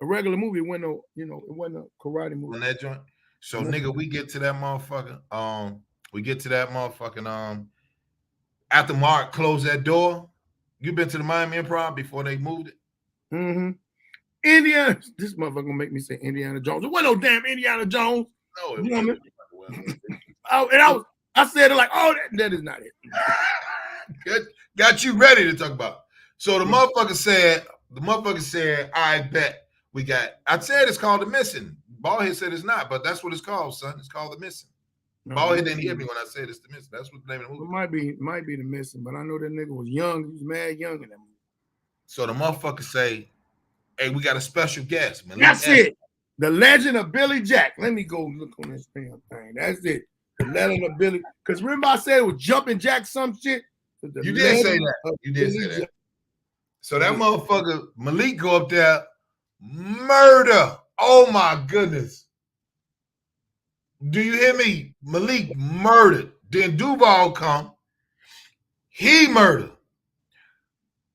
regular movie. It wasn't it wasn't a karate movie. On that joint. So nigga, we get to that motherfucker. We get to that motherfucking after Mark closed that door. You been to the Miami Improv before they moved it? Mm-hmm. Indiana, this motherfucker gonna make me say Indiana Jones. It wasn't no damn Indiana Jones. No, it wasn't. I said it like, oh, that is not it. Got you ready to talk about. So the motherfucker said, I bet we got. I said it's called The Missing. Ballhead said it's not, but that's what it's called, son. It's called The Missing. Ballhead didn't hear me when I said it's The Missing. That's what the name of the movie. It might be The Missing, but I know that nigga was young. He was mad young in that movie. So the motherfucker say, hey, we got a special guest, man. That's it. The Legend of Billy Jack. Let me go look on this damn thing. That's it. The Legend of Billy. Because remember I said it was Jumping Jack some shit? You did say that. You did say that. So that motherfucker, Malik, go up there, murder. Oh my goodness. Do you hear me? Malik murdered. Then Duval come. He murdered.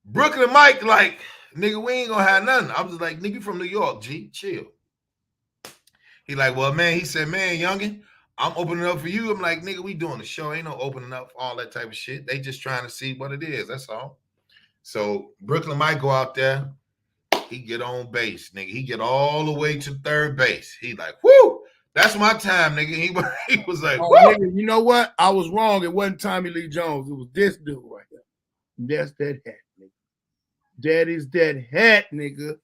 Brooklyn Mike, like, nigga, we ain't gonna have nothing. I was like, nigga, you from New York, G, chill. He like, well, man, he said, man, youngin, I'm opening up for you. I'm like, nigga, we doing the show. Ain't no opening up, all that type of shit. They just trying to see what it is. That's all. So Brooklyn might go out there. He get on base, nigga. He get all the way to third base. He like, whoo, that's my time, nigga. He was like, whoo. Nigga, you know what? I was wrong. It wasn't Tommy Lee Jones. It was this dude right there. That's that hat, nigga. That is that hat, nigga.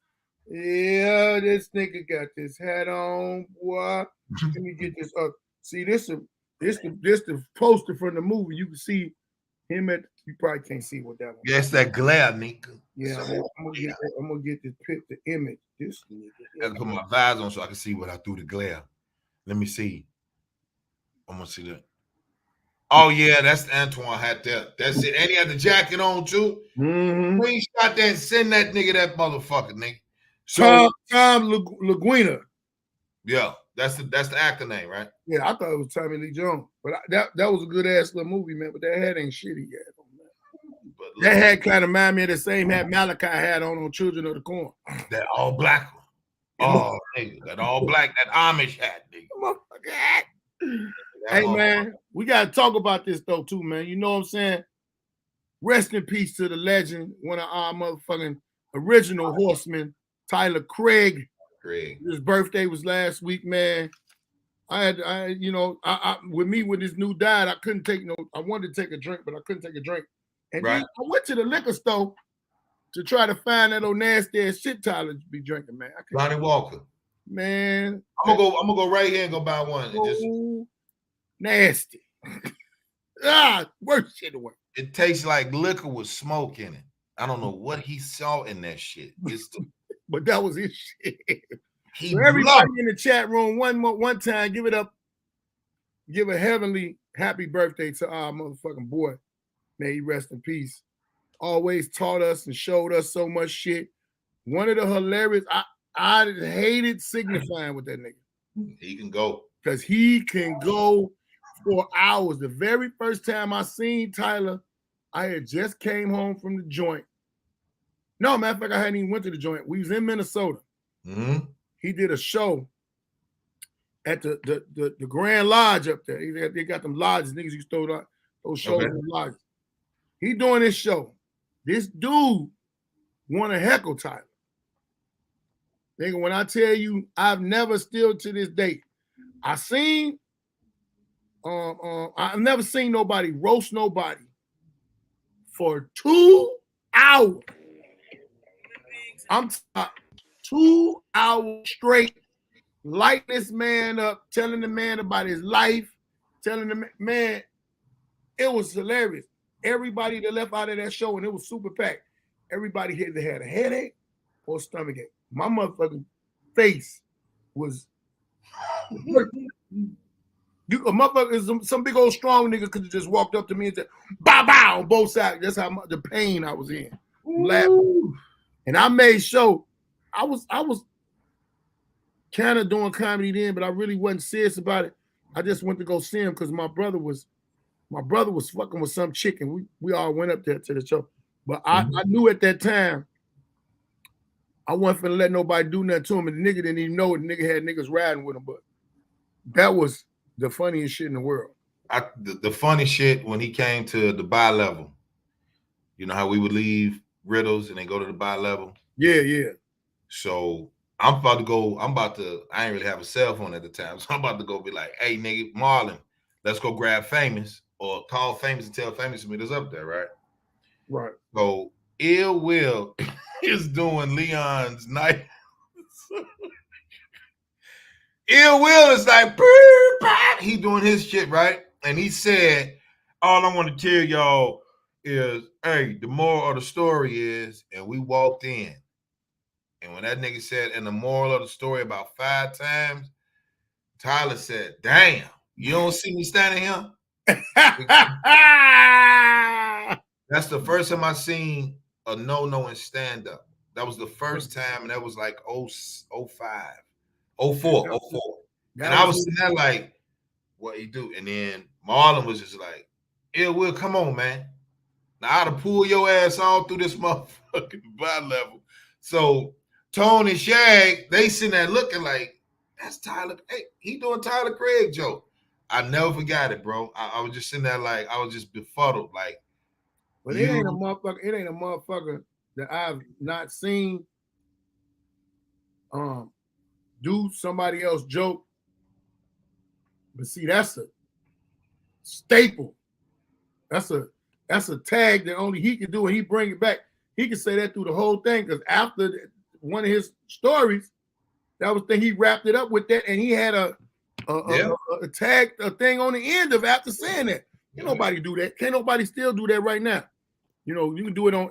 Yeah, this nigga got this hat on, boy. Let me get this up. See, this the poster from the movie. You can see him at. You probably can't see what that one. Yeah, it's that glare, nigga. Yeah, I'm gonna get this picture image. This nigga. I gotta put my visor on so I can see what I threw the glare. Let me see. I'm gonna see that. Oh yeah, that's the Antoine hat there. That's it. And he had the jacket on too. Mm-hmm. Please shot that and send that nigga that motherfucker, nigga. So Tom Laguina. Yeah, that's the actor name, right? Yeah, I thought it was Tommy Lee Jones, but that was a good ass little movie, man. But that hat ain't shitty yet. That hat kind of remind me of the same hat Malachi had on Children of the Corn. That all black one. Oh, nigga, that all black, that Amish hat, nigga. Hey, man, we got to talk about this, though, too, man. You know what I'm saying? Rest in peace to the legend, one of our motherfucking original horsemen, Tyler Craig. His birthday was last week, man. I with me, with this new diet, I wanted to take a drink, but I couldn't take a drink. And then I went to the liquor store to try to find that old nasty ass shit Tyler be drinking, man. Ronnie Walker. Man. I'm gonna go right here and go buy one. Just nasty. Worst shit away. It tastes like liquor with smoke in it. I don't know what he saw in that shit. But that was his shit. So everybody in the chat room, one time, give a heavenly happy birthday to our motherfucking boy. May he rest in peace. Always taught us and showed us so much shit. One of the hilarious, I hated signifying with that nigga. He can go. Because he can go for hours. The very first time I seen Tyler, I had just came home from the joint. No, matter of fact, I hadn't even went to the joint. We was in Minnesota. Mm-hmm. He did a show at the Grand Lodge up there. They got them lodges. Niggas used to throw those shows in the lodges. He doing this show. This dude want to heckle Tyler. Nigga, when I tell you, I've never still to this day, I've never seen nobody roast nobody for 2 hours. I'm 2 hours straight, lighting this man up, telling the man about his life, telling the man, it was hilarious. everybody that left out of that show, and it was super packed, everybody either had a headache or a stomach ache. My motherfucking face was a motherfucker, some big old strong nigga could have just walked up to me and said, bow bow on both sides. That's how the pain I was in. Laughing. And I made sure I was kind of doing comedy then, but I really wasn't serious about it. I just went to go see him because my brother was fucking with some chick, and we all went up there to the show. But I knew at that time I wasn't finna let nobody do nothing to him, and the nigga didn't even know it. The nigga had niggas riding with him, but that was the funniest shit in the world. The funny shit when he came to the bi-level. You know how we would leave Riddles and then go to the bi-level? Yeah. So I ain't really have a cell phone at the time. So I'm about to go be like, hey, nigga, Marlon, let's go grab Famous or call Famous and tell Famous to meet us up there, right? Right. So Ill Will is doing Leon's night. Ill Will is like, he doing his shit, right? And he said, all I want to tell y'all is, hey, the moral of the story is, and we walked in. And when that nigga said, and the moral of the story about 5 times, Tyler said, damn, you don't see me standing here? That's the first time I seen a no in stand-up. That was the first time, and that was like 04. And I was sitting there like, what he do? And then Marlon was just like, Ill Will, come on, man. Now I'd have pulled your ass all through this motherfucking bi-level. So Tone and Shag, they sitting there looking like, that's Tyler. Hey, he doing Tyler Craig joke. I never forgot it, bro. I was just sitting there like, I was just befuddled. Like, but it ain't a motherfucker that I've not seen do somebody else joke. But see, that's a staple. That's a tag that only he can do, and he bring it back. He can say that through the whole thing, because after one of his stories, that was the thing, he wrapped it up with that, and he had a tag, a thing on the end of after saying that. Can't nobody do that. Can't nobody still do that right now. You know, you can do it on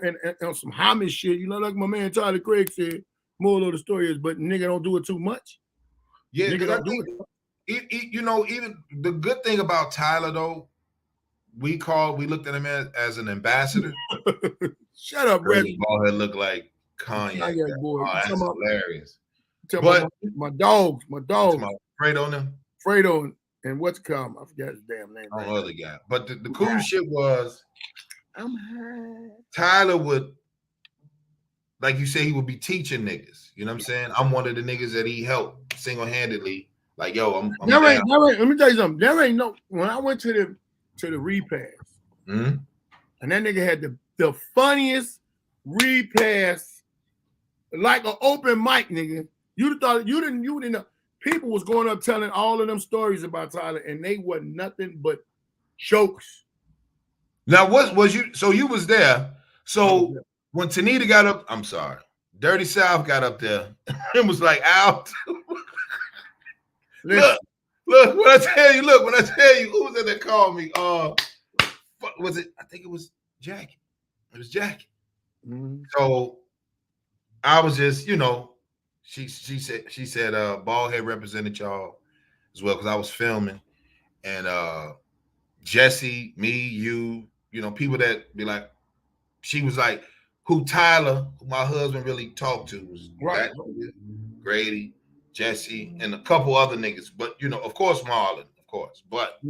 some homage shit. You know, like my man Tyler Craig said, moral of the story is, but nigga don't do it too much. Yeah, nigga don't do it. You know, even the good thing about Tyler though, we looked at him as an ambassador. Shut up, Reggie. Ballhead look like Kanye. Boy. Oh, that's hilarious. But my dogs. Fredo them. Fredo and what's called? I forgot his damn name. Oh, other guy. But the cool shit was, Tyler would, like you say, he would be teaching niggas. You know what I'm saying? I'm one of the niggas that he helped single-handedly. Like, yo, I'm let me tell you something. There ain't no, when I went to the repass, and that nigga had the funniest repass, like an open mic, nigga. You didn't know. People was going up telling all of them stories about Tyler, and they were nothing but jokes. Now, what was you? So you was there. So when Tanita got up, I'm sorry, Dirty South got up there and was like, out. Look, when I tell you, who was it that called me? Was it? I think it was Jackie. It was Jackie. So I was just, you know, she said Ballhead represented y'all as well, because I was filming, and Jesse, me, you know, people that be like, she was like, who Tyler, who my husband really talked to, was right. Grady, Jesse, and a couple other niggas, but you know, of course, Marlon, of course. But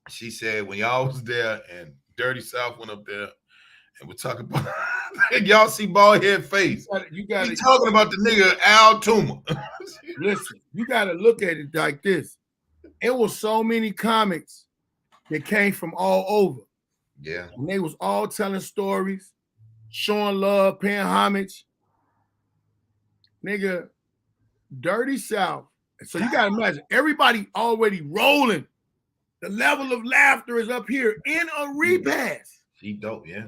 she said when y'all was there and Dirty South went up there and we're talking about, y'all see Ballhead face. You got talking about the nigga Al Tuma. Listen, you got to look at it like this. It was so many comics that came from all over. Yeah. And they was all telling stories, showing love, paying homage. Nigga, Dirty South. So you got to imagine, everybody already rolling. The level of laughter is up here in a repass. She dope, yeah.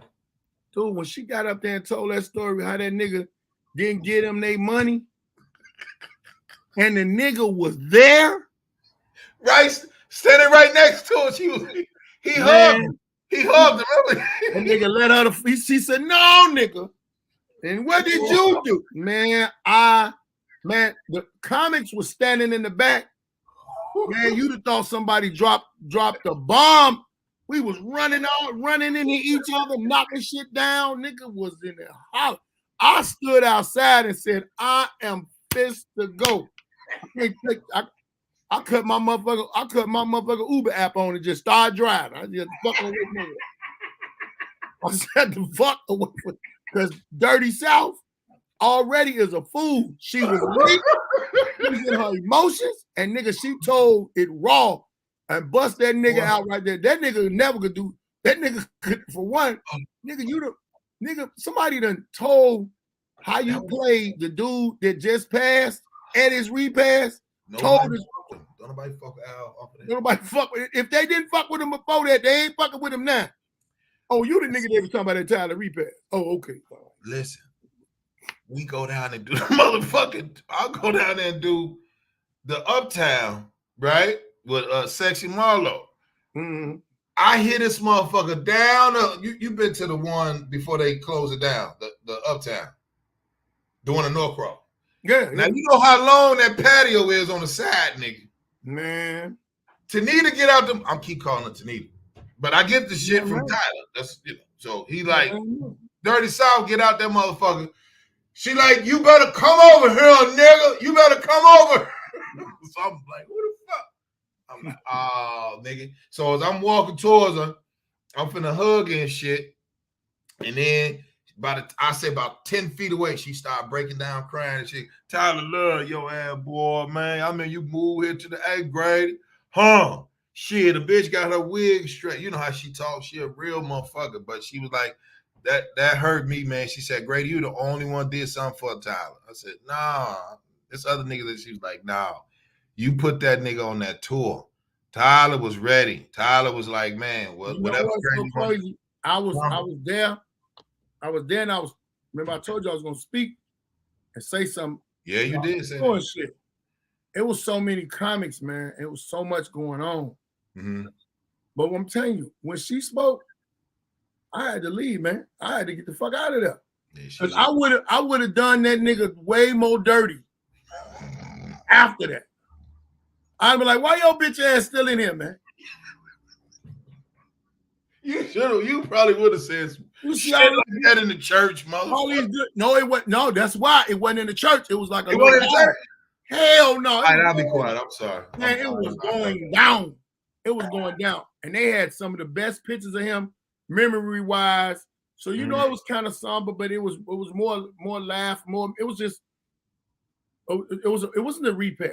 Dude, when she got up there and told that story, how that nigga didn't get them their money, and the nigga was there. Right, standing right next to her. He hugged. He hugged him. And nigga let her. She said, "No, nigga." And what did you do, man? The comics was standing in the back. Man, you'd have thought somebody dropped a bomb. We was running into each other, knocking shit down. Nigga was in there hollering. I stood outside and said, "I am pissed to go." I cut my motherfucker Uber app on and just started driving. I just fucking away from it. I said the fuck away from it. Because Dirty South already is a fool. She was weak. She was in her emotions, and nigga, she told it raw and bust that nigga out right there. That nigga never could do. That nigga could, for one, nigga, somebody done told how you played the dude that just passed at his repass. Told us. Don't nobody fuck with Al. Nobody fuck with it. If they didn't fuck with him before that, they ain't fucking with him now. Oh, you the nigga that was talking about that Tyler repass. Oh, okay. Listen, we go down and do the motherfucking. I'll go down there and do the Uptown, right? With Sexy Marlo. Mm-hmm. I hit this motherfucker down. You been to the one before they close it down, the Uptown, the one in Norcross. Yeah. Now you know how long that patio is on the side, nigga. Man. Tanita get out them. I'm keep calling her Tanita, but I get the shit from Tyler. That's so he like Dirty South get out that motherfucker. She like, you better come over here, nigga. You better come over. So I'm like, who the fuck? I'm like, oh, nigga. So as I'm walking towards her, I'm finna hug and shit. And then I say about 10 feet away, she started breaking down, crying and shit. Tyler, love your ass, boy, man. I mean, you moved here to the 8th grade. Huh? Shit, the bitch got her wig straight. You know how she talks. She a real motherfucker. But she was like, that hurt me, man. She said, Grady, you the only one did something for Tyler. I said, nah. This other nigga that she was like, nah. You put that nigga on that tour. Tyler was ready. Tyler was like, man, whatever. So crazy. I was there. And remember I told you I was gonna speak and say something. Yeah, you did say shit. It was so many comics, man. It was so much going on. Mm-hmm. But I'm telling you, when she spoke, I had to leave, man. I had to get the fuck out of there. Because I would have done that nigga way more dirty after that. I'd be like, why your bitch ass still in here, man? You should have. You probably would have said some shit like that in the church, motherfucker. No, it wasn't. No, that's why it wasn't in the church. It was like a. It wasn't in the church. Hell no. All right, I'll be quiet. I'm sorry. Man, it was going down. It was going down, and they had some of the best pictures of him, memory wise. So you know it was kind of somber, but it was more laugh, more. It was just. It wasn't a repass.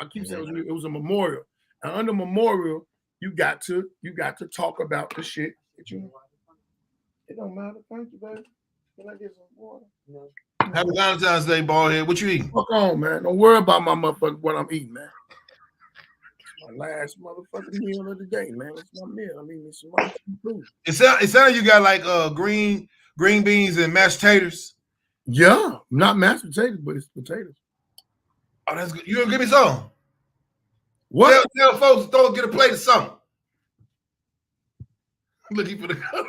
I keep saying it was a memorial, and under memorial, you got to talk about the shit that you. It don't matter. Thank you, baby. Can I get some water? No. Happy Valentine's Day, ballhead. What you eating? Fuck on, man. Don't worry about my motherfucker what I'm eating, man. It's my last motherfucking meal of the day, man. It's my meal. I'm eating some food. It sounds like you got like green beans and mashed taters. Yeah, not mashed potatoes, but it's potatoes. Oh, that's good. You gonna give me some? What? Tell folks don't get a plate of something. Looking for the color.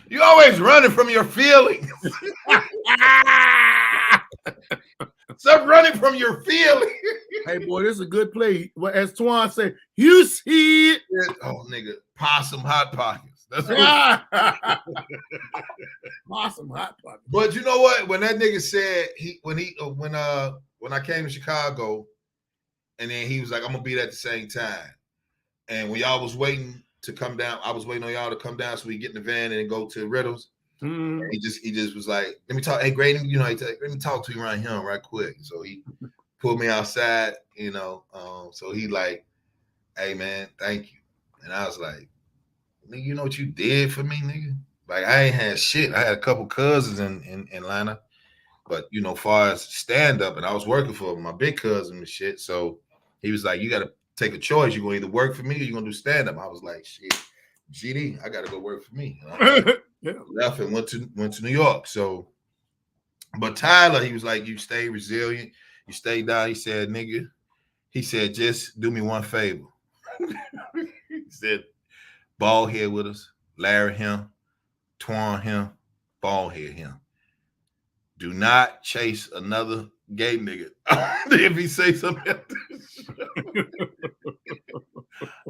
You always running from your feelings. Stop running from your feelings. Hey, boy, this is a good play. Well, as Twan said, you see it. Oh, nigga, possum hot pockets. That's what possum hot pockets. But you know what? When that nigga said when I came to Chicago, and then he was like, "I'm gonna be there at the same time," and when y'all was waiting to come down, I was waiting on y'all to come down so we get in the van and go to Riddles. Mm-hmm. He just was like, "Let me talk." Hey, Grady, you know, let me talk to you around here right quick. So he pulled me outside, you know. So he like, "Hey, man, thank you." And I was like, "Nigga, you know what you did for me, nigga? Like I ain't had shit. I had a couple cousins in Atlanta, but you know, far as stand up, and I was working for my big cousin and shit. So he was like, you got to take a choice. You're gonna either work for me or you're gonna do stand up. I was like, shit, GD, I gotta go work for me. Yeah. Left and went to New York. So, but Tyler, he was like, you stay resilient, you stay down. He said, nigga, he said, just do me one favor. He said, bald head with us, Larry him, Twan him, bald head him. Do not chase another gay nigga if he say something else.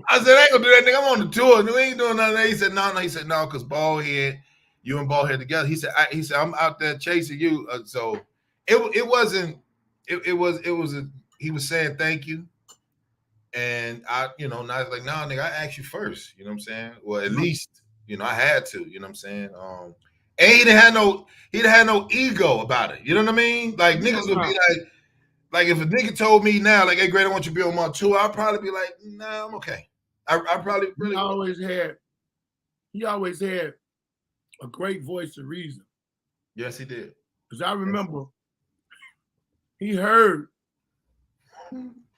I said, I ain't gonna do that, nigga. I'm on the tour. We ain't doing nothing. He said, no. He said, no, because bald head, you and bald head together. He said, I'm out there chasing you. So it wasn't. It was. He was saying thank you, and I, now it's like, nah, nigga, I asked you first. You know what I'm saying? Well, at least, I had to. You know what I'm saying? And he didn't have no ego about it. You know what I mean? Like niggas would be like if a nigga told me now, like, hey, Grady, I want you to be on my tour, I'd probably be like, nah, I'm okay. I probably really he always had a great voice of reason. Yes, he did. Because I remember he heard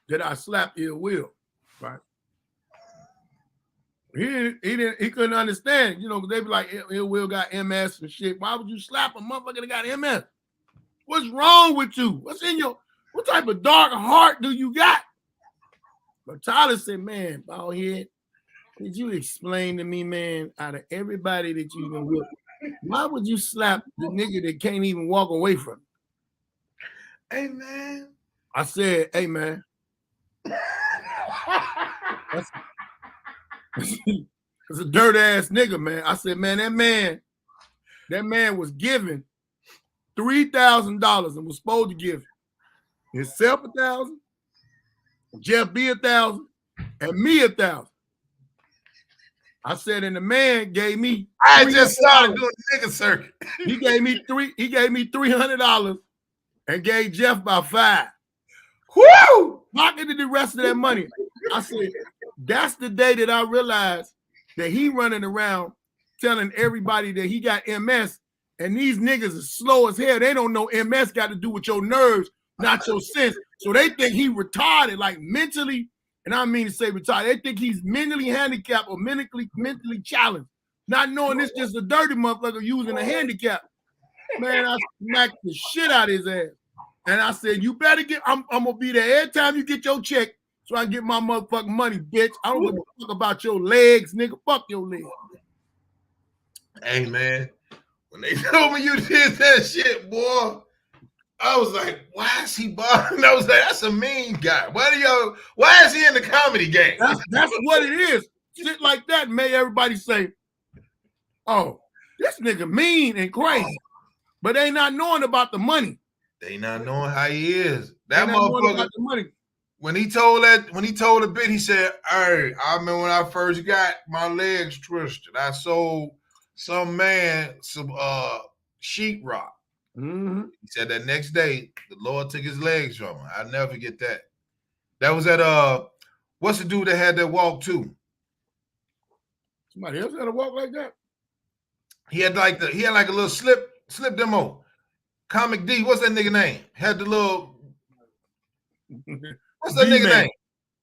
that I slapped Ill Will, right? He couldn't understand, because they be like, Ill Will got MS and shit. Why would you slap a motherfucker that got MS? What's wrong with you? What type of dark heart do you got? But Tyler said, man, bald head, could you explain to me, man, out of everybody that you even with, why would you slap the nigga that can't even walk away from you? Hey, man. I said, hey, man. It's a dirt ass nigga, man. I said, man, that man was given $3,000 and was supposed to give himself 1,000, Jeff B 1,000, and me 1,000. I said, and the man gave me. I just started doing the nigga circuit. He gave me $300 and gave Jeff about $5. Woo! Pocketed the rest of that money. I said, that's the day that I realized that he running around telling everybody that he got MS, and these niggas are slow as hell. They don't know MS got to do with your nerves, not your sense. So they think he retarded, like mentally, and I mean to say retarded. They think he's mentally handicapped or mentally challenged, not knowing it's just a dirty motherfucker using a handicap. Man, I smacked the shit out of his ass. And I said, you better I'm gonna be there every time you get your check so I can get my motherfucking money, bitch. I don't give a fuck about your legs, nigga. Fuck your legs. Hey, man, when they told me you did that shit, boy, I was like, why is he bothering? I was like, that's a mean guy. Why is he in the comedy game? That's what it is. Shit like that made everybody say, oh, this nigga mean and crazy. But they not knowing about the money. They not knowing how he is. That motherfucker, when he told the bit, he said, hey, I remember when I first got my legs twisted. I sold some man some sheetrock. Mm-hmm. He said that next day, the Lord took his legs from him. I'll never forget that. That was at what's the dude that had that walk too? Somebody else had a walk like that? He had like a little slip demo. Comic D, what's that nigga name? Had the little what's that nigga name?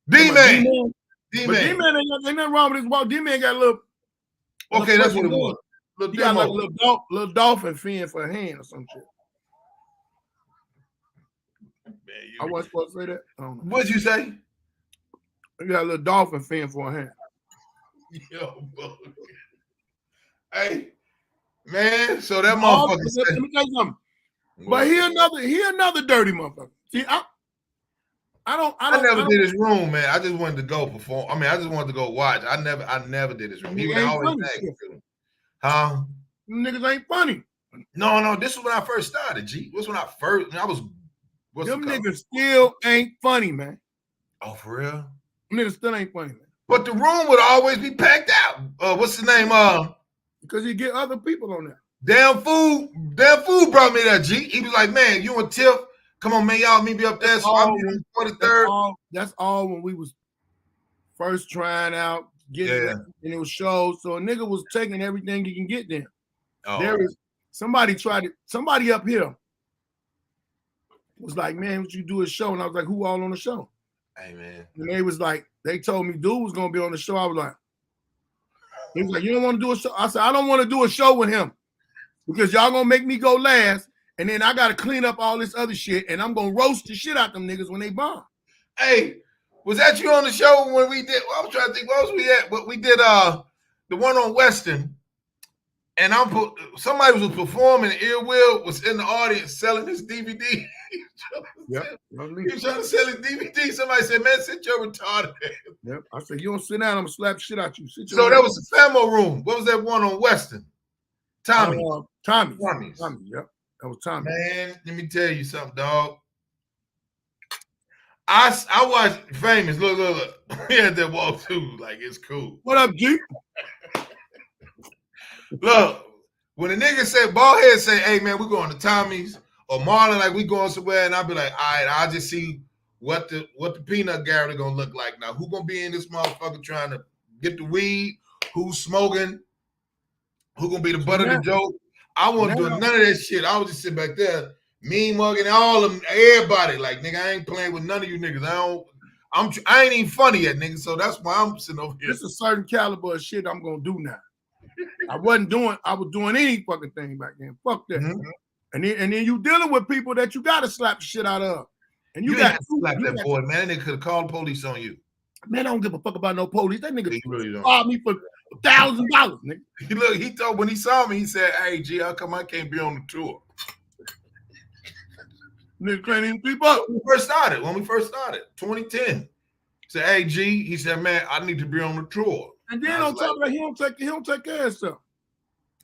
D-Man. D-Man. D-Man ain't nothing wrong with his walk. D-Man got a little. Okay, that's what it was. He got like a little dolphin fin for a hand or some shit. Man, I wasn't supposed to say that. I don't know. What'd you say? He got a little dolphin fin for a hand. Yo, bro. Hey, man, so that motherfucker said, let me tell you something. But he another dirty motherfucker. See, I never did his room, man. I just wanted to go perform. I mean, I just wanted to go watch. I never did his room. He would always tag me. Huh? Them niggas ain't funny. No. This is when I first started, G. This was when I was. Them niggas still ain't funny, man. Oh, for real? Them niggas still ain't funny, man. But the room would always be packed out. What's his name? Because you get other people on there. Damn fool brought me that, G. He was like, man, you and Tiff, come on, man, y'all meet me up there. So I'm 43rd. That's all when we was first trying out, getting and it was shows. So a nigga was taking everything you can get there. Oh. There is somebody up here was like, man, what you do a show? And I was like, who all on the show? Hey, man. And they was like, they told me dude was gonna be on the show. I was like, he was like, you don't want to do a show? I said, I don't want to do a show with him. Because y'all gonna make me go last, and then I gotta clean up all this other shit, and I'm gonna roast the shit out them niggas when they bomb. Hey, Was that you on the show when we did? Well, I was trying to think. What was we at? But we did the one on Western, and somebody was performing. Earwill was in the audience selling his DVD. Yep. He was trying to sell his DVD. Somebody said, "Man, sit your retarded." Yep. I said, "You don't sit down. I'm gonna slap shit out you." Sit So that was the Famo Room. What was that one on Western? Tommy. Tommy. Yep. That was Tommy. Man, let me tell you something, dog. I watched Famous. Look. He had that walk too. Like, it's cool. What up, G? Look, when a nigga say, Ballhead say, "Hey, man, we're going to Tommy's," or Marlon, like, we going somewhere, and I'll be like, all right, I'll just see what the peanut gallery gonna look like now. Who gonna be in this motherfucker trying to get the weed? Who's smoking? Who gonna be the butt of the joke? I wasn't doing none of that shit. I was just sitting back there, mean mugging all of them, everybody. Like, nigga, I ain't playing with none of you niggas. I ain't even funny yet, nigga. So that's why I'm sitting over here. This is a certain caliber of shit I'm gonna do now. I was doing any fucking thing back then. Fuck that. Mm-hmm. And then you dealing with people that you gotta slap the shit out of. And you got to slap that boy, man. They could have called the police on you. Man, I don't give a fuck about no police. That nigga really robbed me for $1,000, nigga. Look, he told when he saw me, he said, "Hey, G, how come I can't be on the tour?" Nigga can't even keep up. When we first started, 2010. He said, "Hey, G," he said, "Man, I need to be on the tour." And then on top of that, he don't take care of himself.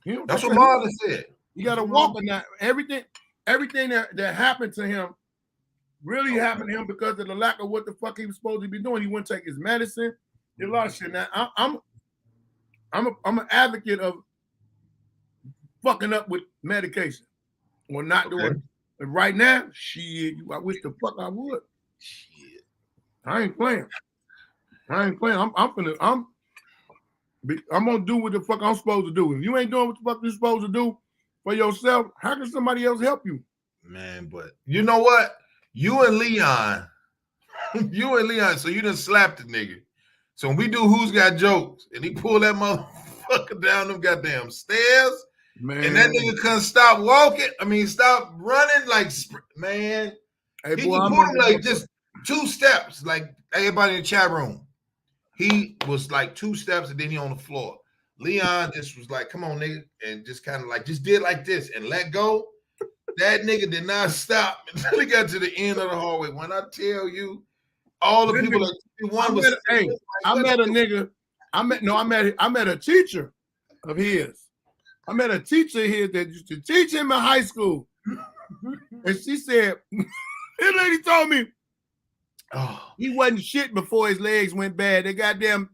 That's what Marlon said. You gotta walk on that. Everything that happened to him really happened to him because of the lack of what the fuck he was supposed to be doing. He wouldn't take his medicine. Did a lot of shit. Now I'm an advocate of fucking up with medication or not doing it. But right now, shit, I wish the fuck I would. Shit. I ain't playing. I'm gonna do what the fuck I'm supposed to do. If you ain't doing what the fuck you're supposed to do for yourself, how can somebody else help you? Man, but you know what? You and Leon, so you done slapped the nigga. So when we do Who's Got Jokes, and he pulled that motherfucker down them goddamn stairs, man, and that nigga couldn't stop walking. I mean, stop running, like, man. Hey, he pulled him like just 2 steps, like everybody in the chat room. He was like 2 steps, and then he on the floor. Leon just was like, "Come on, nigga," and just kind of like just did like this and let go. That nigga did not stop until he got to the end of the hallway. When I tell you, all the people that I met a teacher of his. I met a teacher here that used to teach him in high school. And she said, this lady told me he wasn't shit before his legs went bad. That damn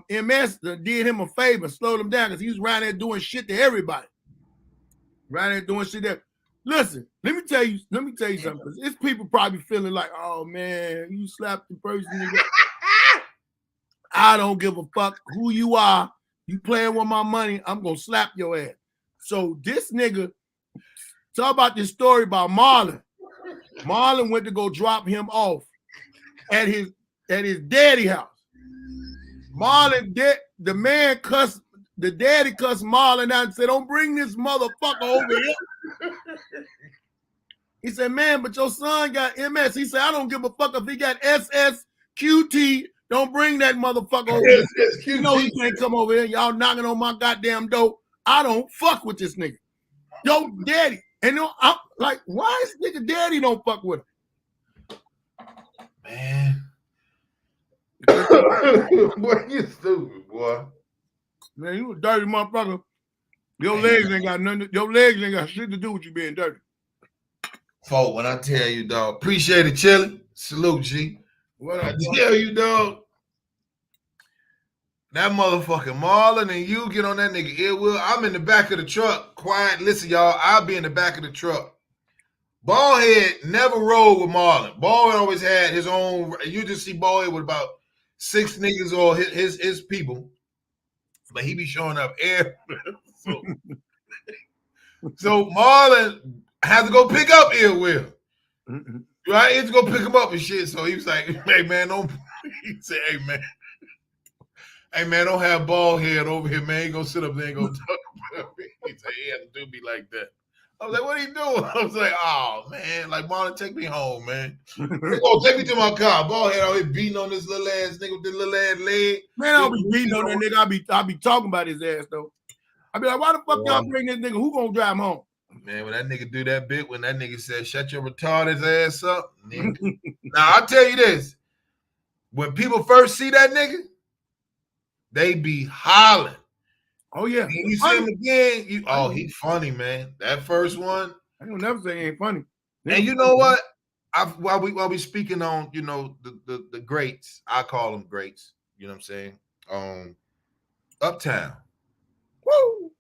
MS did him a favor, slowed him down because he was around there doing shit to everybody. Right there doing shit there. Listen, let me tell you something. It's people probably feeling like, "Oh man, you slapped the person." I don't give a fuck who you are. You playing with my money, I'm gonna slap your ass. So this nigga, talk about this story about Marlon. Marlon went to go drop him off at his daddy house. Marlon the man cussed. The daddy cussed Marlon out and said, "Don't bring this motherfucker over here." He said, "Man, but your son got MS." He said, "I don't give a fuck if he got SSQT. Don't bring that motherfucker over here. You know he can't come over here. Y'all knocking on my goddamn door. I don't fuck with this nigga. Yo, daddy." And I'm like, why is nigga daddy don't fuck with him? Man. Boy, you stupid, boy. Man, you a dirty motherfucker. Your legs ain't got nothing. Your legs ain't got shit to do with you being dirty. Folk, when I tell you, dog, appreciate it, chilling. Salute, G. What I tell you, dog, that motherfucking Marlon and you get on that nigga Earwill. I'm in the back of the truck, quiet. Listen, y'all, I'll be in the back of the truck. Ballhead never rode with Marlon. Ballhead always had his own. You just see Ballhead with about 6 niggas or his people. But he be showing up everywhere. So Marlon had to go pick up Earwill. Right? He had to go pick him up and shit. So he was like, "Hey man, don't." He said, "Hey man, don't have Ballhead over here, man. He gonna sit up there and go talk about me." He said he had to do me like that. I was like, what are you doing? I was like, oh man, like Marlon, take me home, man. Oh, take me to my car. Ball head out here beating on this little ass nigga with this little ass leg. Man, I'll be beating on that nigga. I'll be talking about his ass though. I'll be like, why the fuck y'all bring this nigga? Who gonna drive him home? Man, when that nigga do that bit, when that nigga said, shut your retarded ass up, nigga. Now, I'll tell you this. When people first see that nigga, they be hollering. Oh, yeah. When you see him again, he's funny, man. That first one. I don't never say he ain't funny. And you know what? While we speaking on, you know, the greats, I call them greats, you know what I'm saying? Uptown. Woo!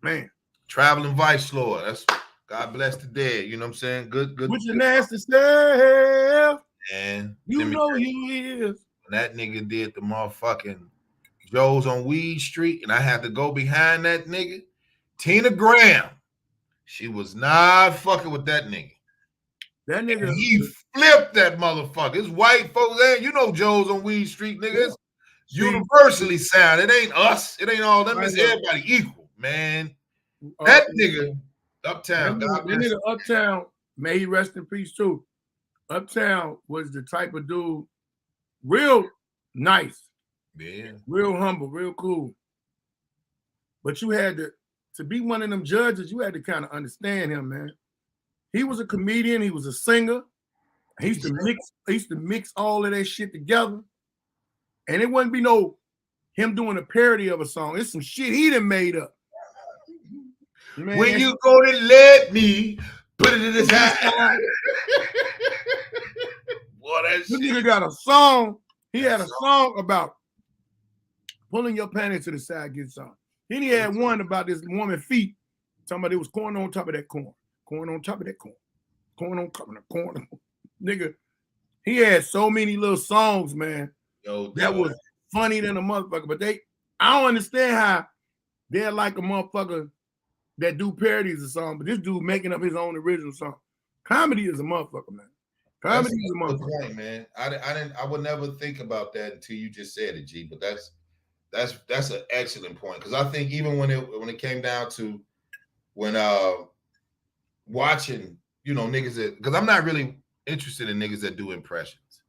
Man. Traveling Vice Lord. That's God bless the dead. You know what I'm saying? Good. With your nasty self. And you know he is. That nigga did the motherfucking Joe's on Weed Street, and I had to go behind that nigga. Tina Graham. She was not fucking with that nigga. That nigga. And he flipped that motherfucker. It's white folks, you know Joe's on Weed Street, niggas. Universally sound. It ain't us. It ain't all them. It's everybody equal, man. That nigga, Uptown. That nigga Uptown, may he rest in peace too. Uptown was the type of dude, real nice, real humble, real cool. But you had to be one of them judges, you had to kind of understand him, man. He was a comedian, he was a singer. He used to mix all of that shit together. And it wouldn't be no him doing a parody of a song. It's some shit he done made up. Man. When you go to let me put it in his hand. Boy, that this nigga got a song. He had a song about pulling your panties to the side, get some. Then he had one about this woman's feet, talking about it was corn on top of that corn, corn on top of that corn, corn on top of the corn. Nigga, he had so many little songs, man. That was funny than a motherfucker. But I don't understand how they're like a motherfucker that do parodies of songs, but this dude making up his own original song. Comedy is a motherfucker, man. Comedy is a motherfucker, point, man. I would never think about that until you just said it, G. But that's an excellent point, because I think even when it came down to when watching, you know, niggas that, because I'm not really interested in niggas that do impressions.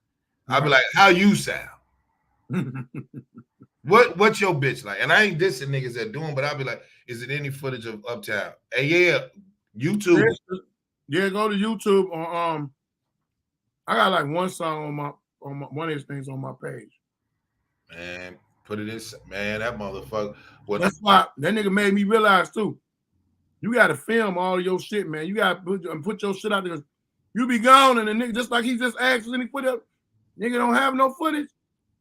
I'll be like, how you sound? What's your bitch like? And I ain't dissing niggas that do them, but I'll be like, is it any footage of Uptown? Hey, yeah, YouTube. Yeah, go to YouTube. I got like one song on my one of his things on my page. Man, put it in. Man, that motherfucker. That's why that nigga made me realize too. You got to film all your shit, man. You got to put your shit out there. You be gone, and the nigga, just like he just asked, and he put up, nigga don't have no footage.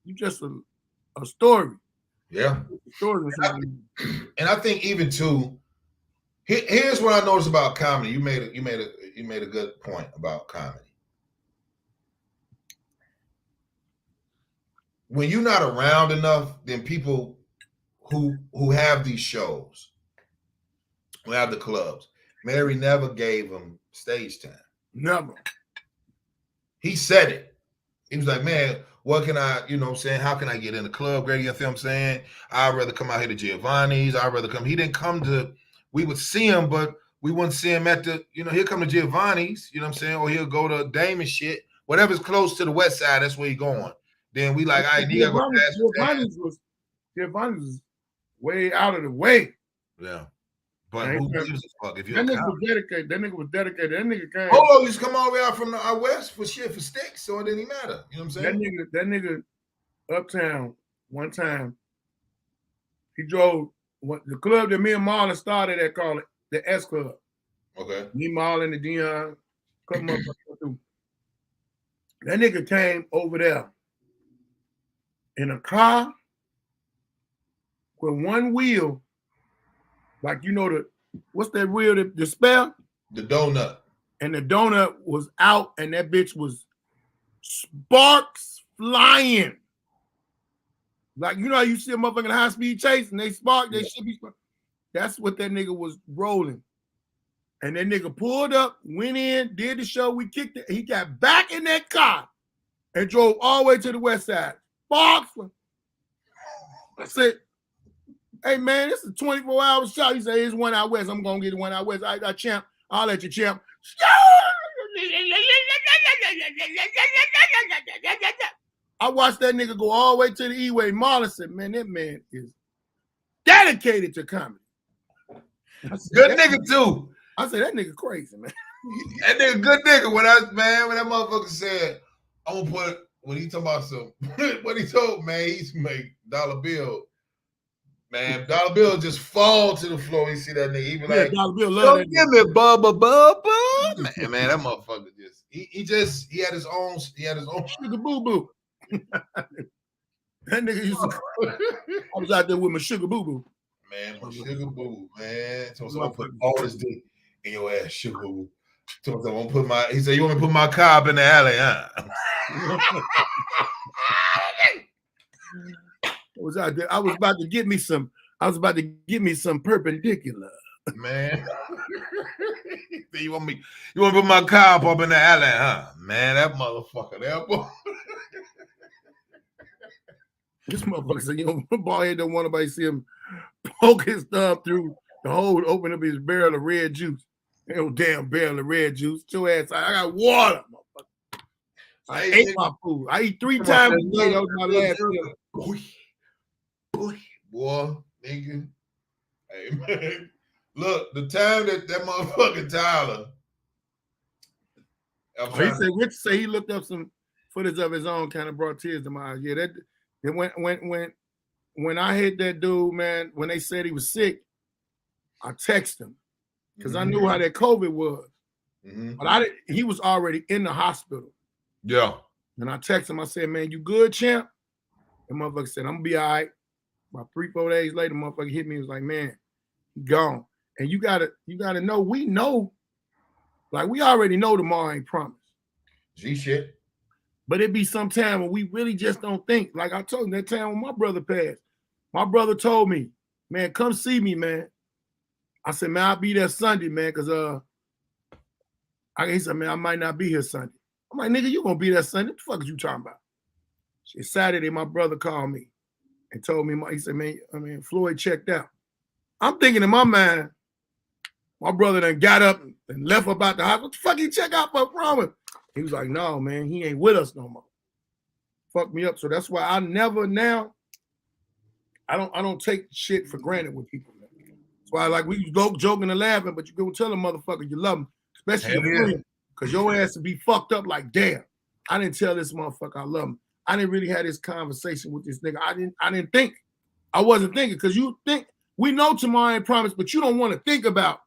You just a story. Yeah. And I think even too, here's what I noticed about comedy. You made a good point about comedy. When you're not around enough, then people who have these shows, who have the clubs, Mary never gave them stage time. Never. He said it. He was like, man, what can I, you know what I'm saying? How can I get in the club, Grady? You feel what I'm saying? I'd rather come out here to Giovanni's. I'd rather come. He didn't come to, we would see him, but we wouldn't see him at the, you know, he'll come to Giovanni's, you know what I'm saying? Or he'll go to Damon shit. Whatever's close to the west side, that's where he's going. Then we like, I need to go past Giovanni's was way out of the way. Yeah. But who gives a fuck if you're that nigga was dedicated. That nigga was dedicated. That nigga came. Oh, he's come all the way out from the out west for shit for sticks, so it didn't matter. You know what I'm saying? That nigga Uptown one time, he drove the club that me and Marlon started at, called it the S Club. Okay. Me, Marlon, and Dion, couple motherfuckers through. That nigga came over there in a car with one wheel. Like, you know, what's that wheel, the spare? The donut. And the donut was out, and that bitch was sparks flying. Like, you know how you see a motherfucking high-speed chase, and they spark, they should be spark. That's what that nigga was rolling. And that nigga pulled up, went in, did the show, we kicked it. He got back in that car and drove all the way to the west side. Sparks. I said, hey, man, this is a 24-hour shot. He said, it's one out west. I'm going to get one out west. I got champ. I'll let you, champ. I watched that nigga go all the way to the E-way Mall and said, man, that man is dedicated to comedy. Good nigga too. I said, that nigga crazy, man. That nigga good nigga. When that motherfucker said, I'm gonna put, when he talking about some, what he told, man, he used to make dollar bill. Man, dollar bill just fall to the floor. You see that nigga, he be like, dollar bill love that give me bubba. Man, that motherfucker just, he had his own sugar boo boo. That nigga used to, I was out there with my sugar boo boo. Man, my sugar boo, man. So I'm put all this dick in your ass, sugar boo. So I'm gonna put my, he said, you want me to put my car up in the alley, huh? I was about to get me some perpendicular. Man. you want to put my car up in the alley, huh? Man, that motherfucker, that boy. This motherfucker said, you know, bald head don't want nobody to see him poke his thumb through the hole to open up his barrel of red juice. Oh, damn barrel of red juice. Your ass, I got water, motherfucker. I ate my food. I eat 3 times a day. That was my last meal. Boy, nigga. Hey, man. Look, the time that motherfucking Tyler. Rich say he looked up some footage of his own, kind of brought tears to my eyes. Yeah, when I hit that dude, man, when they said he was sick, I texted him because I knew how that COVID was. But he was already in the hospital. Yeah. And I texted him, I said, man, you good, champ? And motherfucker said, I'm gonna be all right. About 3-4 days later, motherfucker hit me. He was like, man, he gone. And you gotta know, we know, like we already know tomorrow ain't promised. G shit. But it be some time when we really just don't think. Like I told him that time when my brother passed, my brother told me, man, come see me, man. I said, man, I'll be there Sunday, man, because he said, man, I might not be here Sunday. I'm like, nigga, you gonna be there Sunday? What the fuck is you talking about? Saturday, my brother called me and told me, he said, man, Floyd checked out. I'm thinking in my mind, my brother done got up and left about the house. What the fuck he check out for promise? He was like, no, man, he ain't with us no more. Fuck me up. So that's why I don't take shit for granted with people. Man. That's why like we go joking and laughing, but you go tell a motherfucker you love him, especially your friend, because your ass would be fucked up like, damn, I didn't tell this motherfucker I love him. I didn't really have this conversation with this nigga. I didn't think. I wasn't thinking because you think we know tomorrow ain't promised, but you don't want to think about.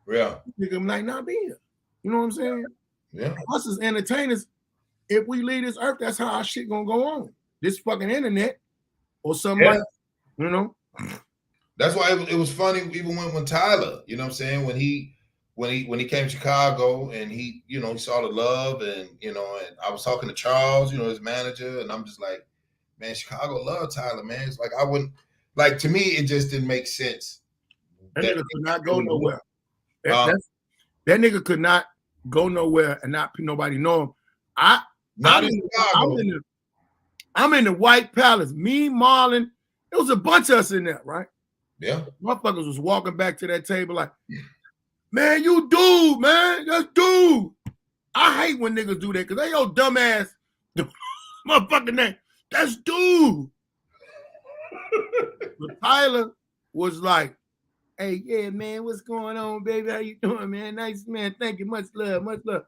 Yeah. Nigga, I'm like, not being. You know what I'm saying? Yeah. Us as entertainers, if we leave this earth, that's how our shit gonna go on. This fucking internet or something like, you know. That's why it was funny even when Tyler, you know what I'm saying, when he came to Chicago and he saw the love and and I was talking to Charles, his manager, and I'm just like, man, Chicago love Tyler, man. It's like I wouldn't like, to me it just didn't make sense. That nigga could not go nowhere. That nigga could not go nowhere and not nobody know him. I'm in the White Palace. Me, Marlon, it was a bunch of us in there, right? Yeah. Motherfuckers was walking back to that table like, man, you dude, man. That's dude. I hate when niggas do that because they your dumbass motherfucking name. That's dude. But Tyler was like, hey, yeah, man, what's going on, baby? How you doing, man? Nice, man. Thank you. Much love, much love.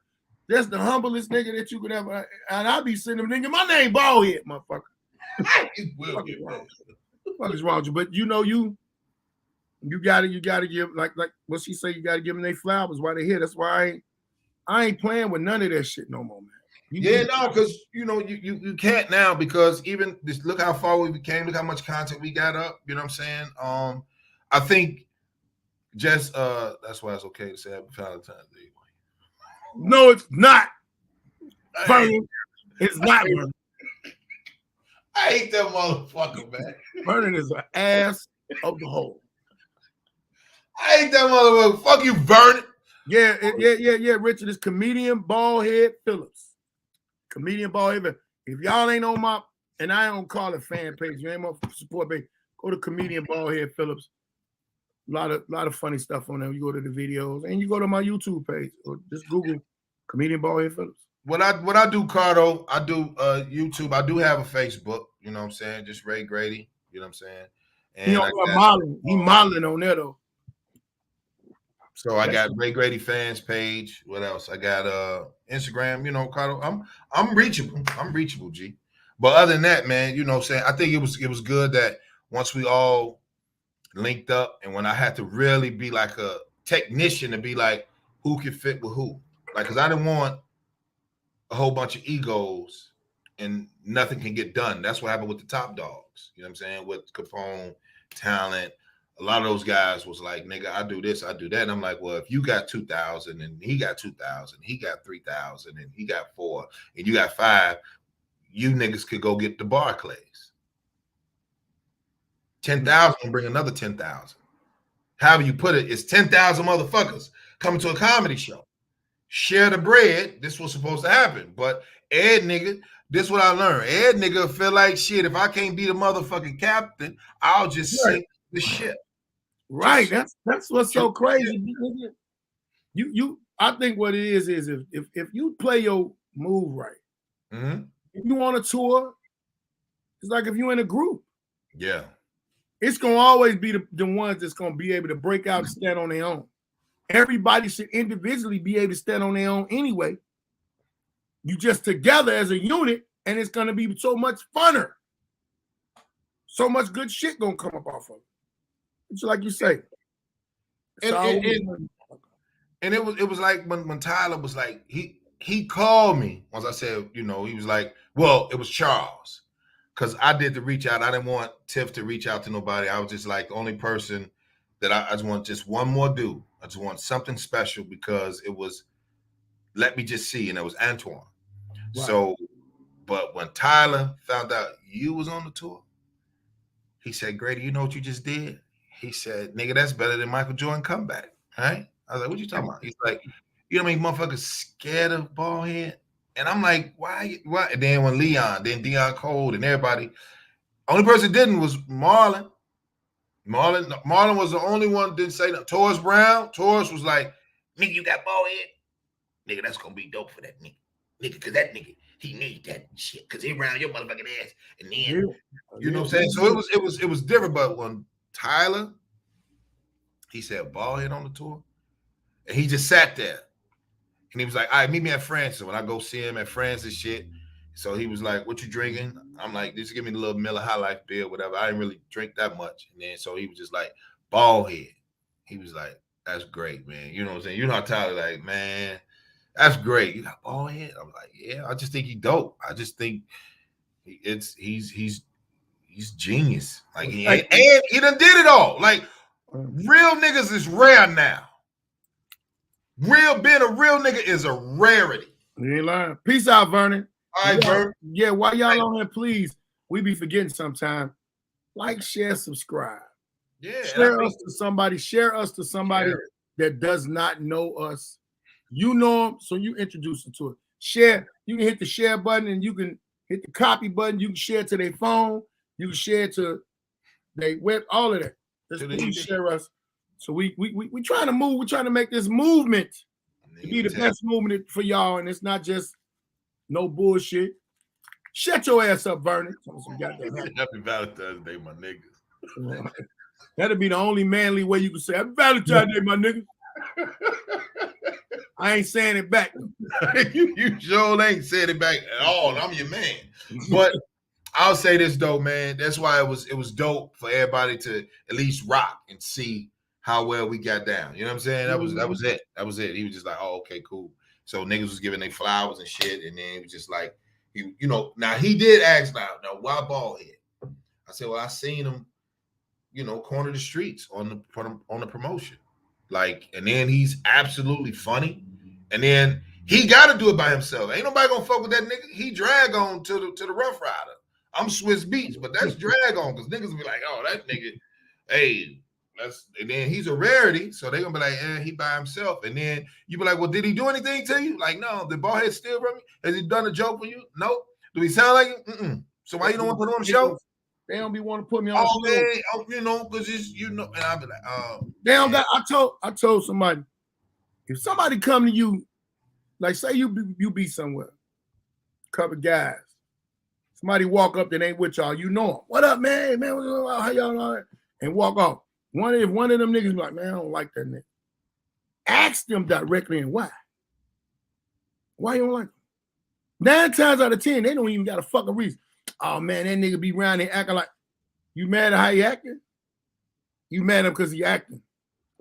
That's the humblest nigga that you could ever. And I be sitting there thinking, my name Ballhead, motherfucker. What is wrong with you? But you gotta give, like what she say, you gotta give them their flowers while they're here. That's why I ain't playing with none of that shit no more, man. Because you can't now, because even this, look how far we came, look how much content we got up. You know what I'm saying? I think just that's why it's okay to say Happy Valentine's Day. No, it's not. It's not. I hate that motherfucker, man. Vernon is an ass of the hole. I hate that motherfucker. Fuck you, Vernon. Yeah. Richard is comedian Ballhead Phillips. Comedian Ballhead. If y'all ain't on my, and I don't call it fan page, you ain't my support page, go to comedian Ballhead Phillips. A lot of funny stuff on there. You go to the videos and you go to my YouTube page or just Google Comedian Ballhead Phillips. What I do, Cardo, I do YouTube. I do have a Facebook, you know what I'm saying? Just Ray Grady, you know what I'm saying? And he modeling on there though. So I got Ray Grady fans page. What else? I got Instagram, you know, Cardo. I'm reachable. I'm reachable, G. But other than that, man, you know what I'm saying? I think it was good that once we all linked up and when I had to really be like a technician to be like who can fit with who. Like, because I didn't want a whole bunch of egos and nothing can get done. That's what happened with the top dogs. You know what I'm saying? With Capone, Talent. A lot of those guys was like, nigga, I do this, I do that. And I'm like, well, if you got 2,000 and he got 2,000, he got 3,000 and he got 4 and you got 5, you niggas could go get the Barclays. 10,000 and bring another 10,000. However you put it, it's 10,000 motherfuckers coming to a comedy show. Share the bread. This was supposed to happen. But Ed nigga, this is what I learned. Ed nigga feel like shit. If I can't be the motherfucking captain, I'll just sink the ship. Right. That's what's so crazy. You I think what it is if you play your move right, if you on a tour, it's like if you in a group. Yeah. It's gonna always be the ones that's gonna be able to break out and stand on their own. Everybody should individually be able to stand on their own anyway. You just together as a unit, and it's gonna be so much funner. So much good shit gonna come up off of it. It's like you say. And it was like when Tyler was like, he called me once I said, you know, he was like, well, it was Charles. Because I did the reach out. I didn't want Tiff to reach out to nobody. I was just like the only person that I just want just one more dude. I just want something special because it was, let me just see. And it was Antoine. Right. So, but when Tyler found out you was on the tour, he said, Grady, you know what you just did? He said, nigga, that's better than Michael Jordan comeback. Right? I was like, what you talking about? He's like, you know what I mean? Motherfuckers scared of Ballhead. And I'm like, why? And then when Leon, then Deion Cole and everybody, only person didn't was Marlon. Marlon was the only one that didn't say that. Taurus Brown, Taurus was like, nigga, you got Ballhead? Nigga, that's going to be dope for that nigga. Nigga, because that nigga, he need that shit because he around your motherfucking ass. And then, you know what I'm saying? So it was different. But when Tyler, he said Ballhead on the tour, and he just sat there. And he was like, all right, meet me at Francis. When I go see him at Francis shit. So he was like, what you drinking? I'm like, just give me the little Miller High Life beer, whatever. I didn't really drink that much. And then so he was just like, Ballhead. He was like, that's great, man. You know what I'm saying? You know how Tyler like, man, that's great. You got Ballhead? I'm like, yeah, I just think he dope. I just think he's genius. Like and he done did it all. Like real niggas is rare now. Being a real nigga is a rarity. You ain't lying. Peace out, Vernon. All right, Vernon. Yeah, while y'all on here, please, we be forgetting sometime. Like, share, subscribe. Yeah. Share us to somebody that does not know us. You know them, so you introduce them to it. Share. You can hit the share button and you can hit the copy button. You can share to their phone. You can share to their web, all of that. Just please share us. So we trying to move. We're trying to make this movement to be the best movement for y'all, and it's not just no bullshit. Shut your ass up, Vernon. Happy Valentine's Day, my niggas. That'd be the only manly way you can say Happy Valentine's Day, my niggas. I ain't saying it back. you sure ain't saying it back at all. I'm your man. But I'll say this though, man. That's why it was dope for everybody to at least rock and see how well we got down. You know what I'm saying? That was it. That was it. He was just like, oh, okay, cool. So niggas was giving their flowers and shit. And then he was just like, now he did ask now why Ballhead? I said, well, I seen him, corner the streets on the promotion. Like, and then he's absolutely funny. And then he got to do it by himself. Ain't nobody gonna fuck with that nigga. He drag on to the Rough Rider. I'm Swiss Beats, but that's drag on because niggas will be like, oh, that nigga, hey, and then he's a rarity, so they're gonna be like, he by himself. And then you be like, well, did he do anything to you? Like, no, the Ballhead still from me. Has he done a joke for you? No. Do he sound like him? So why you don't want to put on the show? They don't be want to put me on the show. You know, because it's and I'll be like, they don't got. I told somebody, if somebody come to you, like say you be somewhere, couple guys, somebody walk up that ain't with y'all, you know them. What up, man? Man, how y'all know? And walk off. If one of them niggas be like, man, I don't like that nigga. Ask them directly and why. Why you don't like him? 9 times out of 10, they don't even got a fucking reason. Oh man, that nigga be around there acting like, you mad at how he acting? You mad at him because he acting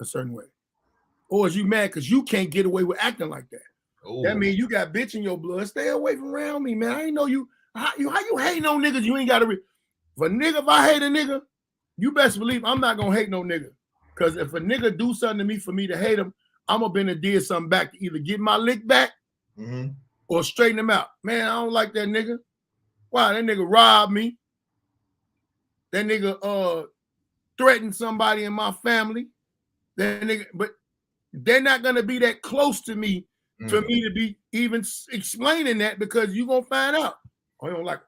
a certain way. Or is you mad because you can't get away with acting like that? Ooh. That means you got bitch in your blood. Stay away from around me, man. I ain't know you. How you hating on niggas? You ain't got to. If I hate a nigga, you best believe I'm not gonna hate no nigga. Because if a nigga do something to me for me to hate him, I'm gonna been to did something back to either get my lick back or straighten him out. Man, I don't like that nigga. Why? That nigga robbed me. That nigga threatened somebody in my family. That nigga, but they're not gonna be that close to me for me to be even explaining that because you gonna find out. I don't like.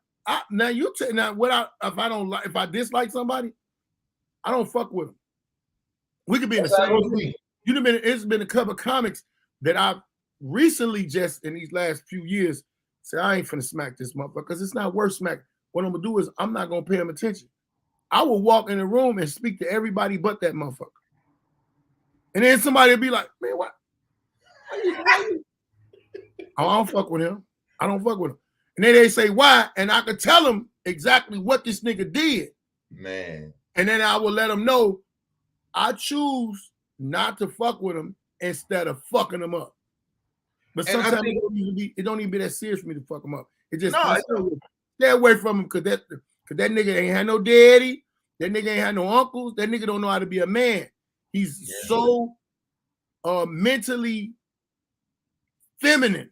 Now you if I dislike somebody, I don't fuck with them. We could be in the same room. It's been a couple of comics that I've recently just in these last few years say I ain't finna smack this motherfucker because it's not worth smack. What I'm gonna do is I'm not gonna pay him attention. I will walk in the room and speak to everybody but that motherfucker. And then somebody will be like, man, what? Oh, I don't fuck with him. I don't fuck with him. And then they say, why? And I could tell them exactly what this nigga did. Man. And then I will let them know I choose not to fuck with him instead of fucking him up. But sometimes it don't even be that serious for me to fuck him up. It just stay away from him because that nigga ain't had no daddy. That nigga ain't had no uncles. That nigga don't know how to be a man. He's so mentally feminine.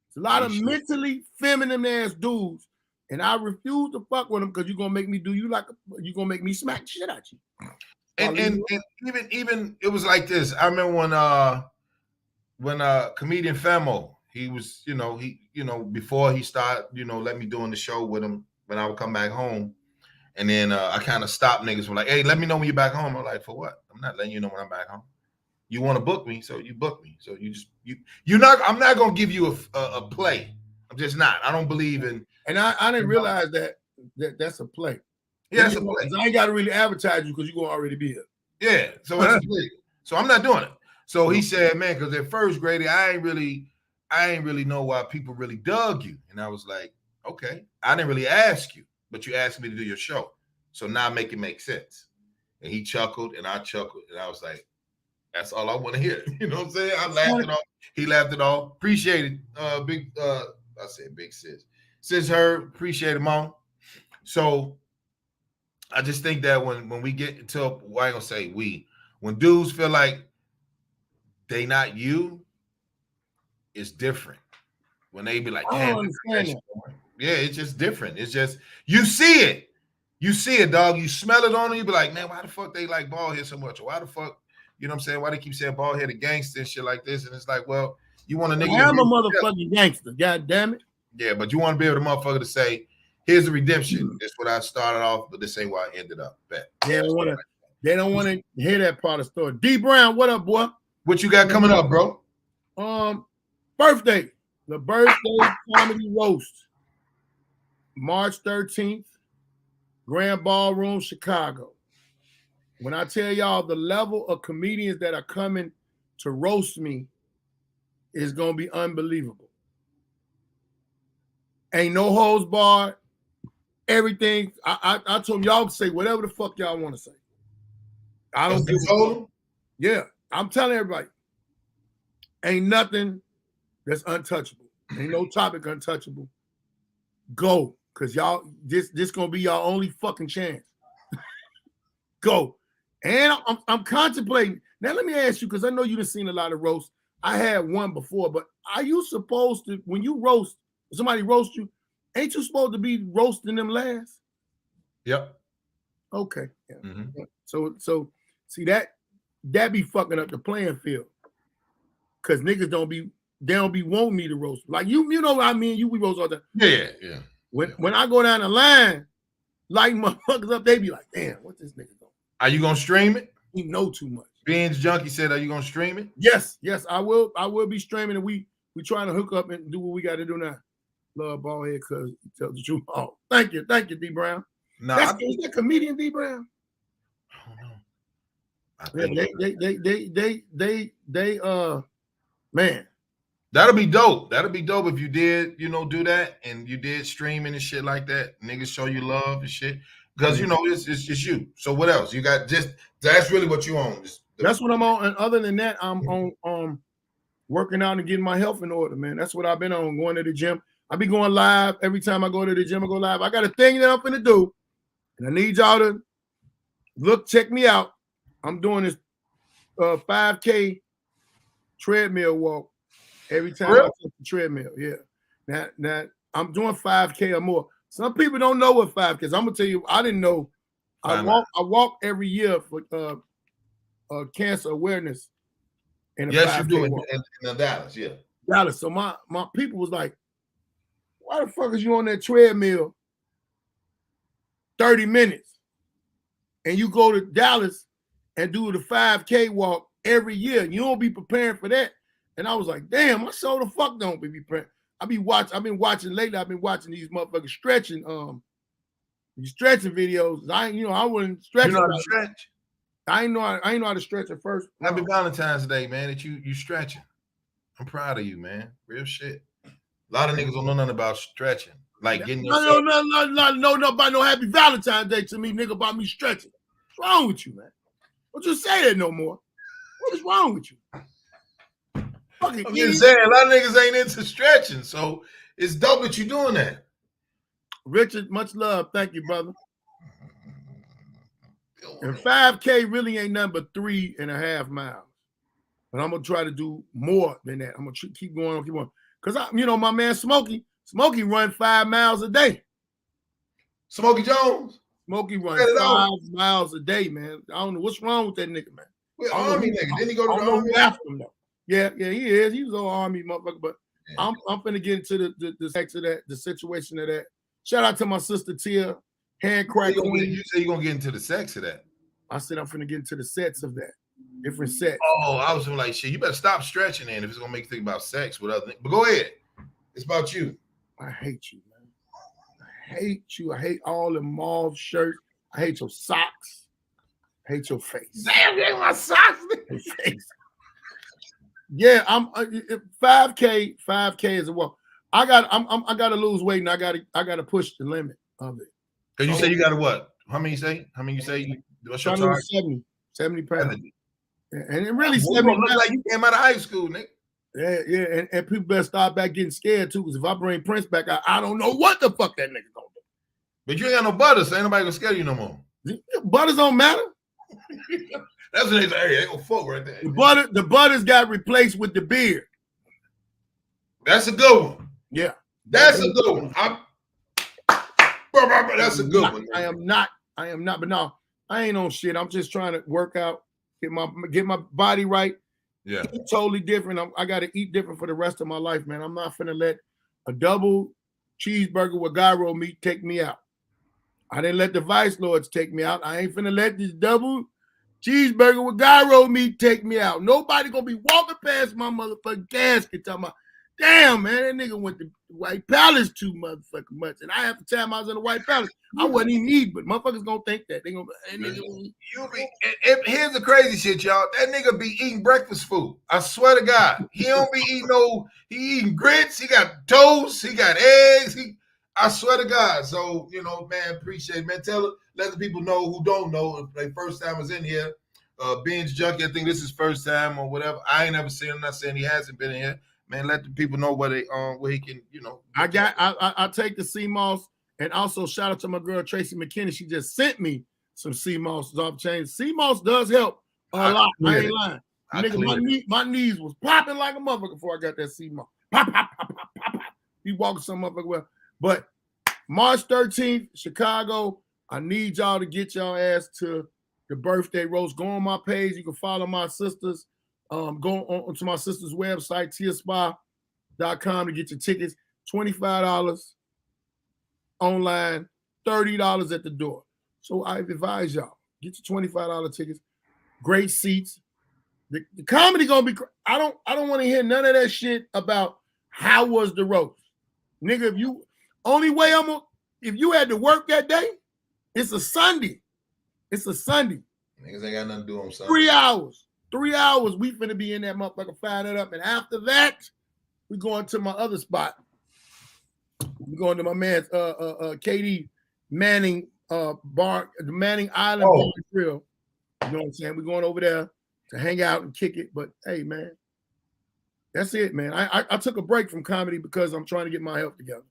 It's a lot of mentally feminine ass dudes, and I refuse to fuck with them because you're gonna make me do you like you're gonna make me smack the shit out you. And even it was like this. I remember when comedian Famo, he was, before he started, let me doing the show with him when I would come back home. And then I kind of stopped niggas from like, hey, let me know when you're back home. I'm like, for what? I'm not letting you know when I'm back home. You want to book me, so you book me. So I'm not gonna give you a play. I'm just not. I don't believe in. And I didn't realize that's a play. Yeah, that's a play. I ain't got to really advertise you because you're gonna already be here. Yeah, so it's a play. So I'm not doing it. So he said, man, because at first, Grady, I ain't really know why people really dug you. And I was like, okay, I didn't really ask you, but you asked me to do your show. So now make it make sense. And he chuckled and I chuckled. And I was like, that's all I want to hear. You know what I'm saying? I laughed it off. He laughed it off. Appreciate it. I said big sis. Sis Herb, appreciate it, Mom. So I just think that when we get to, well, I ain't gonna say when dudes feel like they not you, it's different. When they be like, damn, yeah, it's just different. It's just, you see it. You see it, dog. You smell it on them. You be like, man, why the fuck they like bald head so much? Or why the fuck, you know what I'm saying? Why they keep saying bald headed gangster and shit like this? And it's like, well, you want a nigga. I'm a motherfucking gangster. God damn it. Yeah, but you want to be able to motherfucker to say, here's the redemption. This is what I started off, but this ain't where I ended up. They don't want to hear that part of the story. D Brown, what up, boy? What you got coming up, bro? Birthday. The birthday comedy roast. March 13th, Grand Ballroom, Chicago. When I tell y'all the level of comedians that are coming to roast me is going to be unbelievable. Ain't no holds barred. Everything. I told them y'all say whatever the fuck y'all want to say. I don't give a fuck. Yeah, I'm telling everybody. Ain't nothing that's untouchable. Ain't no topic untouchable. Go. Because y'all, this gonna be y'all only fucking chance. Go. And I'm contemplating. Now let me ask you, because I know you done seen a lot of roasts. I had one before, but are you supposed to, when you roast, somebody roast you, ain't you supposed to be roasting them last? Yep. Okay. Yeah. Mm-hmm. So see that be fucking up the playing field. Cause niggas don't be wanting me to roast. Like you know what I mean? You we roast all the time. Yeah. When I go down the line, lighting motherfuckers up, they be like, damn, what this nigga doing? Are you gonna stream it? He know too much. Binge Junkie said, are you gonna stream it? Yes, I will. I will be streaming, and we trying to hook up and do what we got to do now. Love Ballhead, cause he tells the truth. Oh, thank you, D Brown. Nah, is that comedian D Brown? I don't know. They man. That'll be dope. That'll be dope if you did, do that and you did streaming and shit like that. Niggas show you love and shit. Because it's you. So what else? You got that's really what you own. That's what I'm on. And other than that, I'm on working out and getting my health in order, man. That's what I've been on, going to the gym. I be going live every time I go to the gym. I go live. I got a thing that I'm finna do, and I need y'all to check me out. I'm doing this 5K treadmill walk every time I take the treadmill. Yeah. Now I'm doing 5K or more. Some people don't know what 5K is. I'm gonna tell you, I didn't know. I walk every year for cancer awareness. Yes, you do in Dallas, yeah. Dallas. So my people was like, why the fuck is you on that treadmill 30 minutes and you go to Dallas and do the 5K walk every year? You don't be preparing for that. And I was like, damn, I sure the fuck don't be preparing. I've been watching lately. I've been watching these motherfuckers stretching videos. I wouldn't stretch. You know how to stretch? I ain't know how to stretch at first. Happy Valentine's Day, man, that you stretching. I'm proud of you, man. Real shit. A lot of niggas don't know nothing about stretching. Like getting yourself. No, about no Happy Valentine's Day to me, nigga, about me stretching. What's wrong with you, man? Don't you say that no more. What is wrong with you? I'm just saying, a lot of niggas ain't into stretching, so it's dope that you're doing that. Richard, much love. Thank you, brother. And 5K really ain't nothing but 3.5 miles. But I'm going to try to do more than that. I'm going to keep going. Because, my man Smokey run 5 miles a day. Smokey Jones? Smokey runs 5 miles a day, man. I don't know what's wrong with that nigga, man. Well, Army nigga. Didn't he go to the Army? After him, though. Yeah, he is. He was an Army motherfucker. But yeah. I'm finna get into the sex of that, the situation of that. Shout out to my sister Tia, handcrack. You say you're gonna get into the sex of that. I said I'm finna get into the sets of that. Different sets. Oh, I was like, shit, you better stop stretching then if it's gonna make you think about sex with other things. But go ahead. It's about you. I hate you, man. I hate you. I hate all the mauve shirts. I hate your socks. I hate your face. Damn, my socks. Your face. Yeah, I'm 5K. 5K is a walk. I gotta lose weight, and I gotta push the limit of it. Cause you say you gotta what? How many you say? What's your target? 70 pounds. And it really 70 looks like you came out of high school, nigga. Yeah, and people better start back getting scared too. Because if I bring Prince back, I don't know what the fuck that nigga gonna do. But you ain't got no butter, so ain't nobody gonna scare you no more. Butters don't matter. That's what they say. Hey, they gonna fuck right there. The butters got replaced with the beard. That's a good one. Yeah, that's a good one. That's a good one. I am not. But no, I ain't on shit. I'm just trying to work out, get my body right. Yeah, it's totally different. I got to eat different for the rest of my life, man. I'm not finna let a double cheeseburger with gyro meat take me out. I didn't let the Vice Lords take me out. I ain't finna let this double cheeseburger with gyro meat take me out. Nobody gonna be walking past my motherfucking casket talking about, damn, man, that nigga went to White Palace too motherfucking much. And half the time I was in the White Palace, I wasn't even eating, but motherfuckers gonna think that. They gonna here's the crazy shit, y'all. That nigga be eating breakfast food. I swear to God. He don't be eating he eating grits, he got toast, he got eggs, I swear to God. So, man, appreciate it, man. Let the people know who don't know if they first time was in here. Binge Junkie, I think this is first time or whatever. I ain't never seen him. I'm not saying he hasn't been in here. Man, let the people know where he can, I take the sea moss, and also shout out to my girl Tracy McKinney. She just sent me some sea moss off chain. Sea moss does help a lot. I ain't lying. Nigga, my knees was popping like a motherfucker before I got that sea moss. Pop, pop, pop, pop, pop, pop. You walking some motherfucker well. But March 13th, Chicago, I need y'all to get y'all ass to the birthday roast. Go on my page. You can follow my sisters. Go on to my sister's website, tiaspa.com to get your tickets. $25 online, $30 at the door. So I advise y'all, get your $25 tickets, great seats. The comedy gonna be. I don't want to hear none of that shit about how was the roast, nigga. If you had to work that day, it's a Sunday. It's a Sunday. Niggas ain't got nothing to do on Sunday. 3 hours. 3 hours. We finna be in that motherfucker, fire that up, and after that, we going to my other spot. We going to my man's KD Manning bar, the Manning Island Bar and Grill. You know what I'm saying? We're going over there to hang out and kick it. But hey, man, that's it, man. I took a break from comedy because I'm trying to get my health together.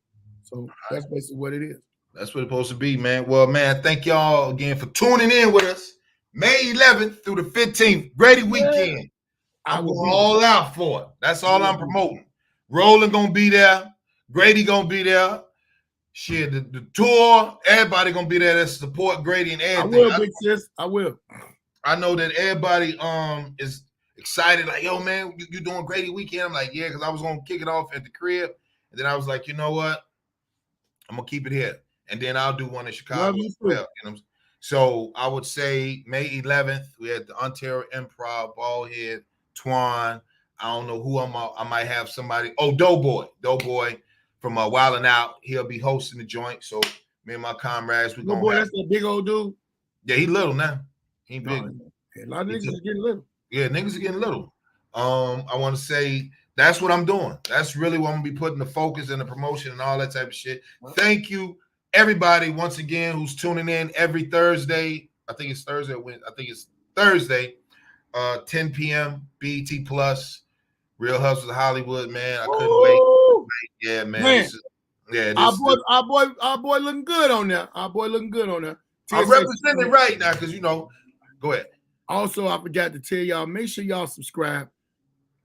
So that's basically what it is. That's what it's supposed to be, man. Well, man, thank y'all again for tuning in with us. May 11th through the 15th, Grady weekend. I'm going all out for it. That's all I'm promoting. Roland gonna be there. Grady gonna be there. Shit, the tour, everybody gonna be there to support Grady and everything. I will, big sis. I will. I know that everybody is excited, like, yo, man, you doing Grady weekend? I'm like, yeah, because I was gonna kick it off at the crib. And then I was like, you know what? I'm gonna keep it here. And then I'll do one in Chicago as well. You know? So I would say May 11th, we had the Ontario Improv, Ballhead, Twan. I don't know who I might have somebody. Oh, Doughboy from Wild 'N Out. He'll be hosting the joint. So me and my comrades, we're going to. That's that big old dude. Yeah, he little now. He big. A lot of niggas are getting little. Yeah, niggas are getting little. I want to say that's what I'm doing. That's really what I'm going to be putting the focus and the promotion and all that type of shit. Thank you, everybody, once again, who's tuning in every Thursday. I think it's Thursday. I think it's Thursday, 10 p.m. BET Plus. Real Hustlers of Hollywood, man. I couldn't wait. Yeah, man. Our boy looking good on there. I'm representing right now because, go ahead. Also, I forgot to tell y'all, make sure y'all subscribe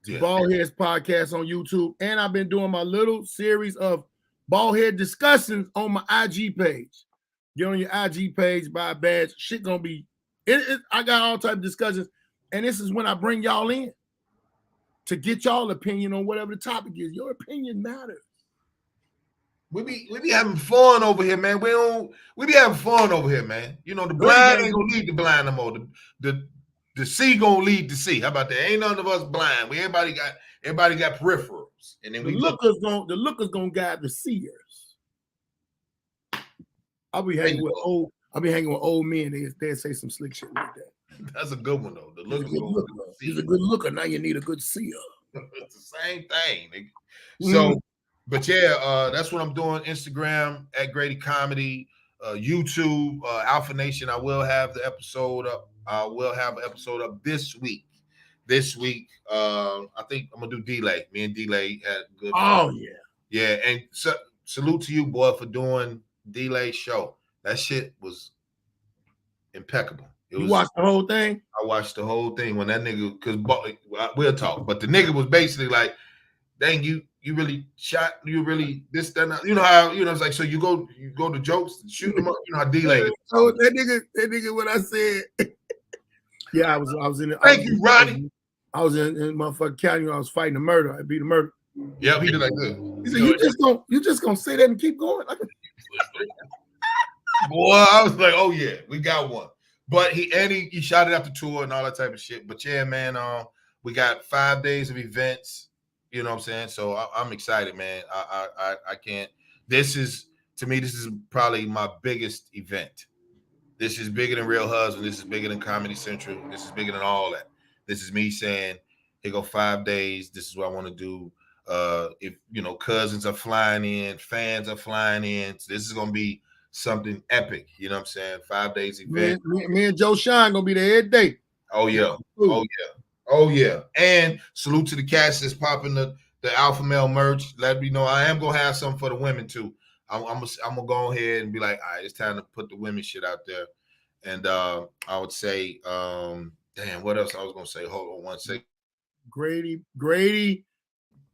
to Ballheads Podcast on YouTube. And I've been doing my little series of Ballhead discussions on my IG page. Get on your IG page, buy a badge. Shit gonna be, I got all type of discussions. And this is when I bring y'all in to get y'all opinion on whatever the topic is. Your opinion matters. We be having fun over here, man. We be having fun over here, man. The blind ain't gonna lead the blind no more. The sea gonna lead the sea. How about that? Ain't none of us blind. Everybody got peripherals. And then the lookers gonna guide the seers. I'll be hanging with old men. They say some slick shit like that. That's a good one though. He's a good looker. Now you need a good seer. It's the same thing, nigga. So, but yeah, that's what I'm doing. Instagram at Grady Comedy, YouTube, Alpha Nation. I will have the episode up. I will have an episode up this week. I think I'm gonna do Delay. Me and Delay had good. Oh yeah. And salute to you, boy, for doing Delay show. That shit was impeccable. You watched the whole thing? I watched the whole thing when that nigga, because we'll talk, but the nigga was basically like, dang, you really shot, you really this, that, that. You know how, it's like, so you go to jokes, shoot them up, how Delay is. So that nigga, what I said, yeah, I was in it. Thank you, Rodney. I was in motherfucking county when I was fighting a murder. I beat a murder. Yeah, he did like this. He said, you just gonna say that and keep going? Boy, I was like, oh yeah, we got one. But he shot it after tour and all that type of shit. But yeah, man, we got 5 days of events. You know what I'm saying? So I'm excited, man. I can't. This is probably my biggest event. This is bigger than Real Husband. This is bigger than Comedy Central. This is bigger than all that. This is me saying, here go 5 days. This is what I want to do. If cousins are flying in, fans are flying in. So this is gonna be something epic. You know what I'm saying? 5 days event. Me and Joe Shine gonna be there every day. Oh yeah. Oh yeah. And salute to the cats that's popping the Alpha Male merch. Let me know. I am gonna have something for the women too. I'm gonna go ahead and be like, all right, it's time to put the women shit out there. And I would say, damn, what else I was gonna say? Hold on one second. Grady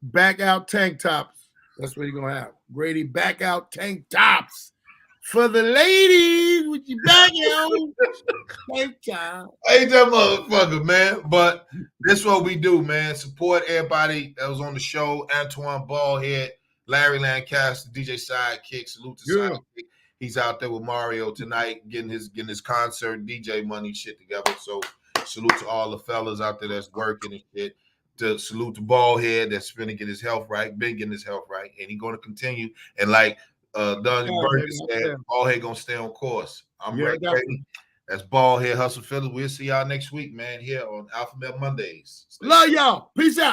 back out tank tops. That's what you're gonna have. Grady back out tank tops. For the ladies, with your back out tank top. I ain't that motherfucker, man. But this is what we do, man. Support everybody that was on the show. Antoine Ballhead, Larry Lancaster, DJ Sidekick, salute to Sidekick. He's out there with Mario tonight, getting his concert DJ money shit together. So salute to all the fellas out there that's working and shit. To salute the bald head that's finna get his health right, been getting his health right, and he's gonna continue. And like Dungeon Burger said, bald head gonna stay on course. I'm ready. That's Bald Head Hustle Philly. We'll see y'all next week, man, here on Alpha Male Mondays. Love y'all. Peace out.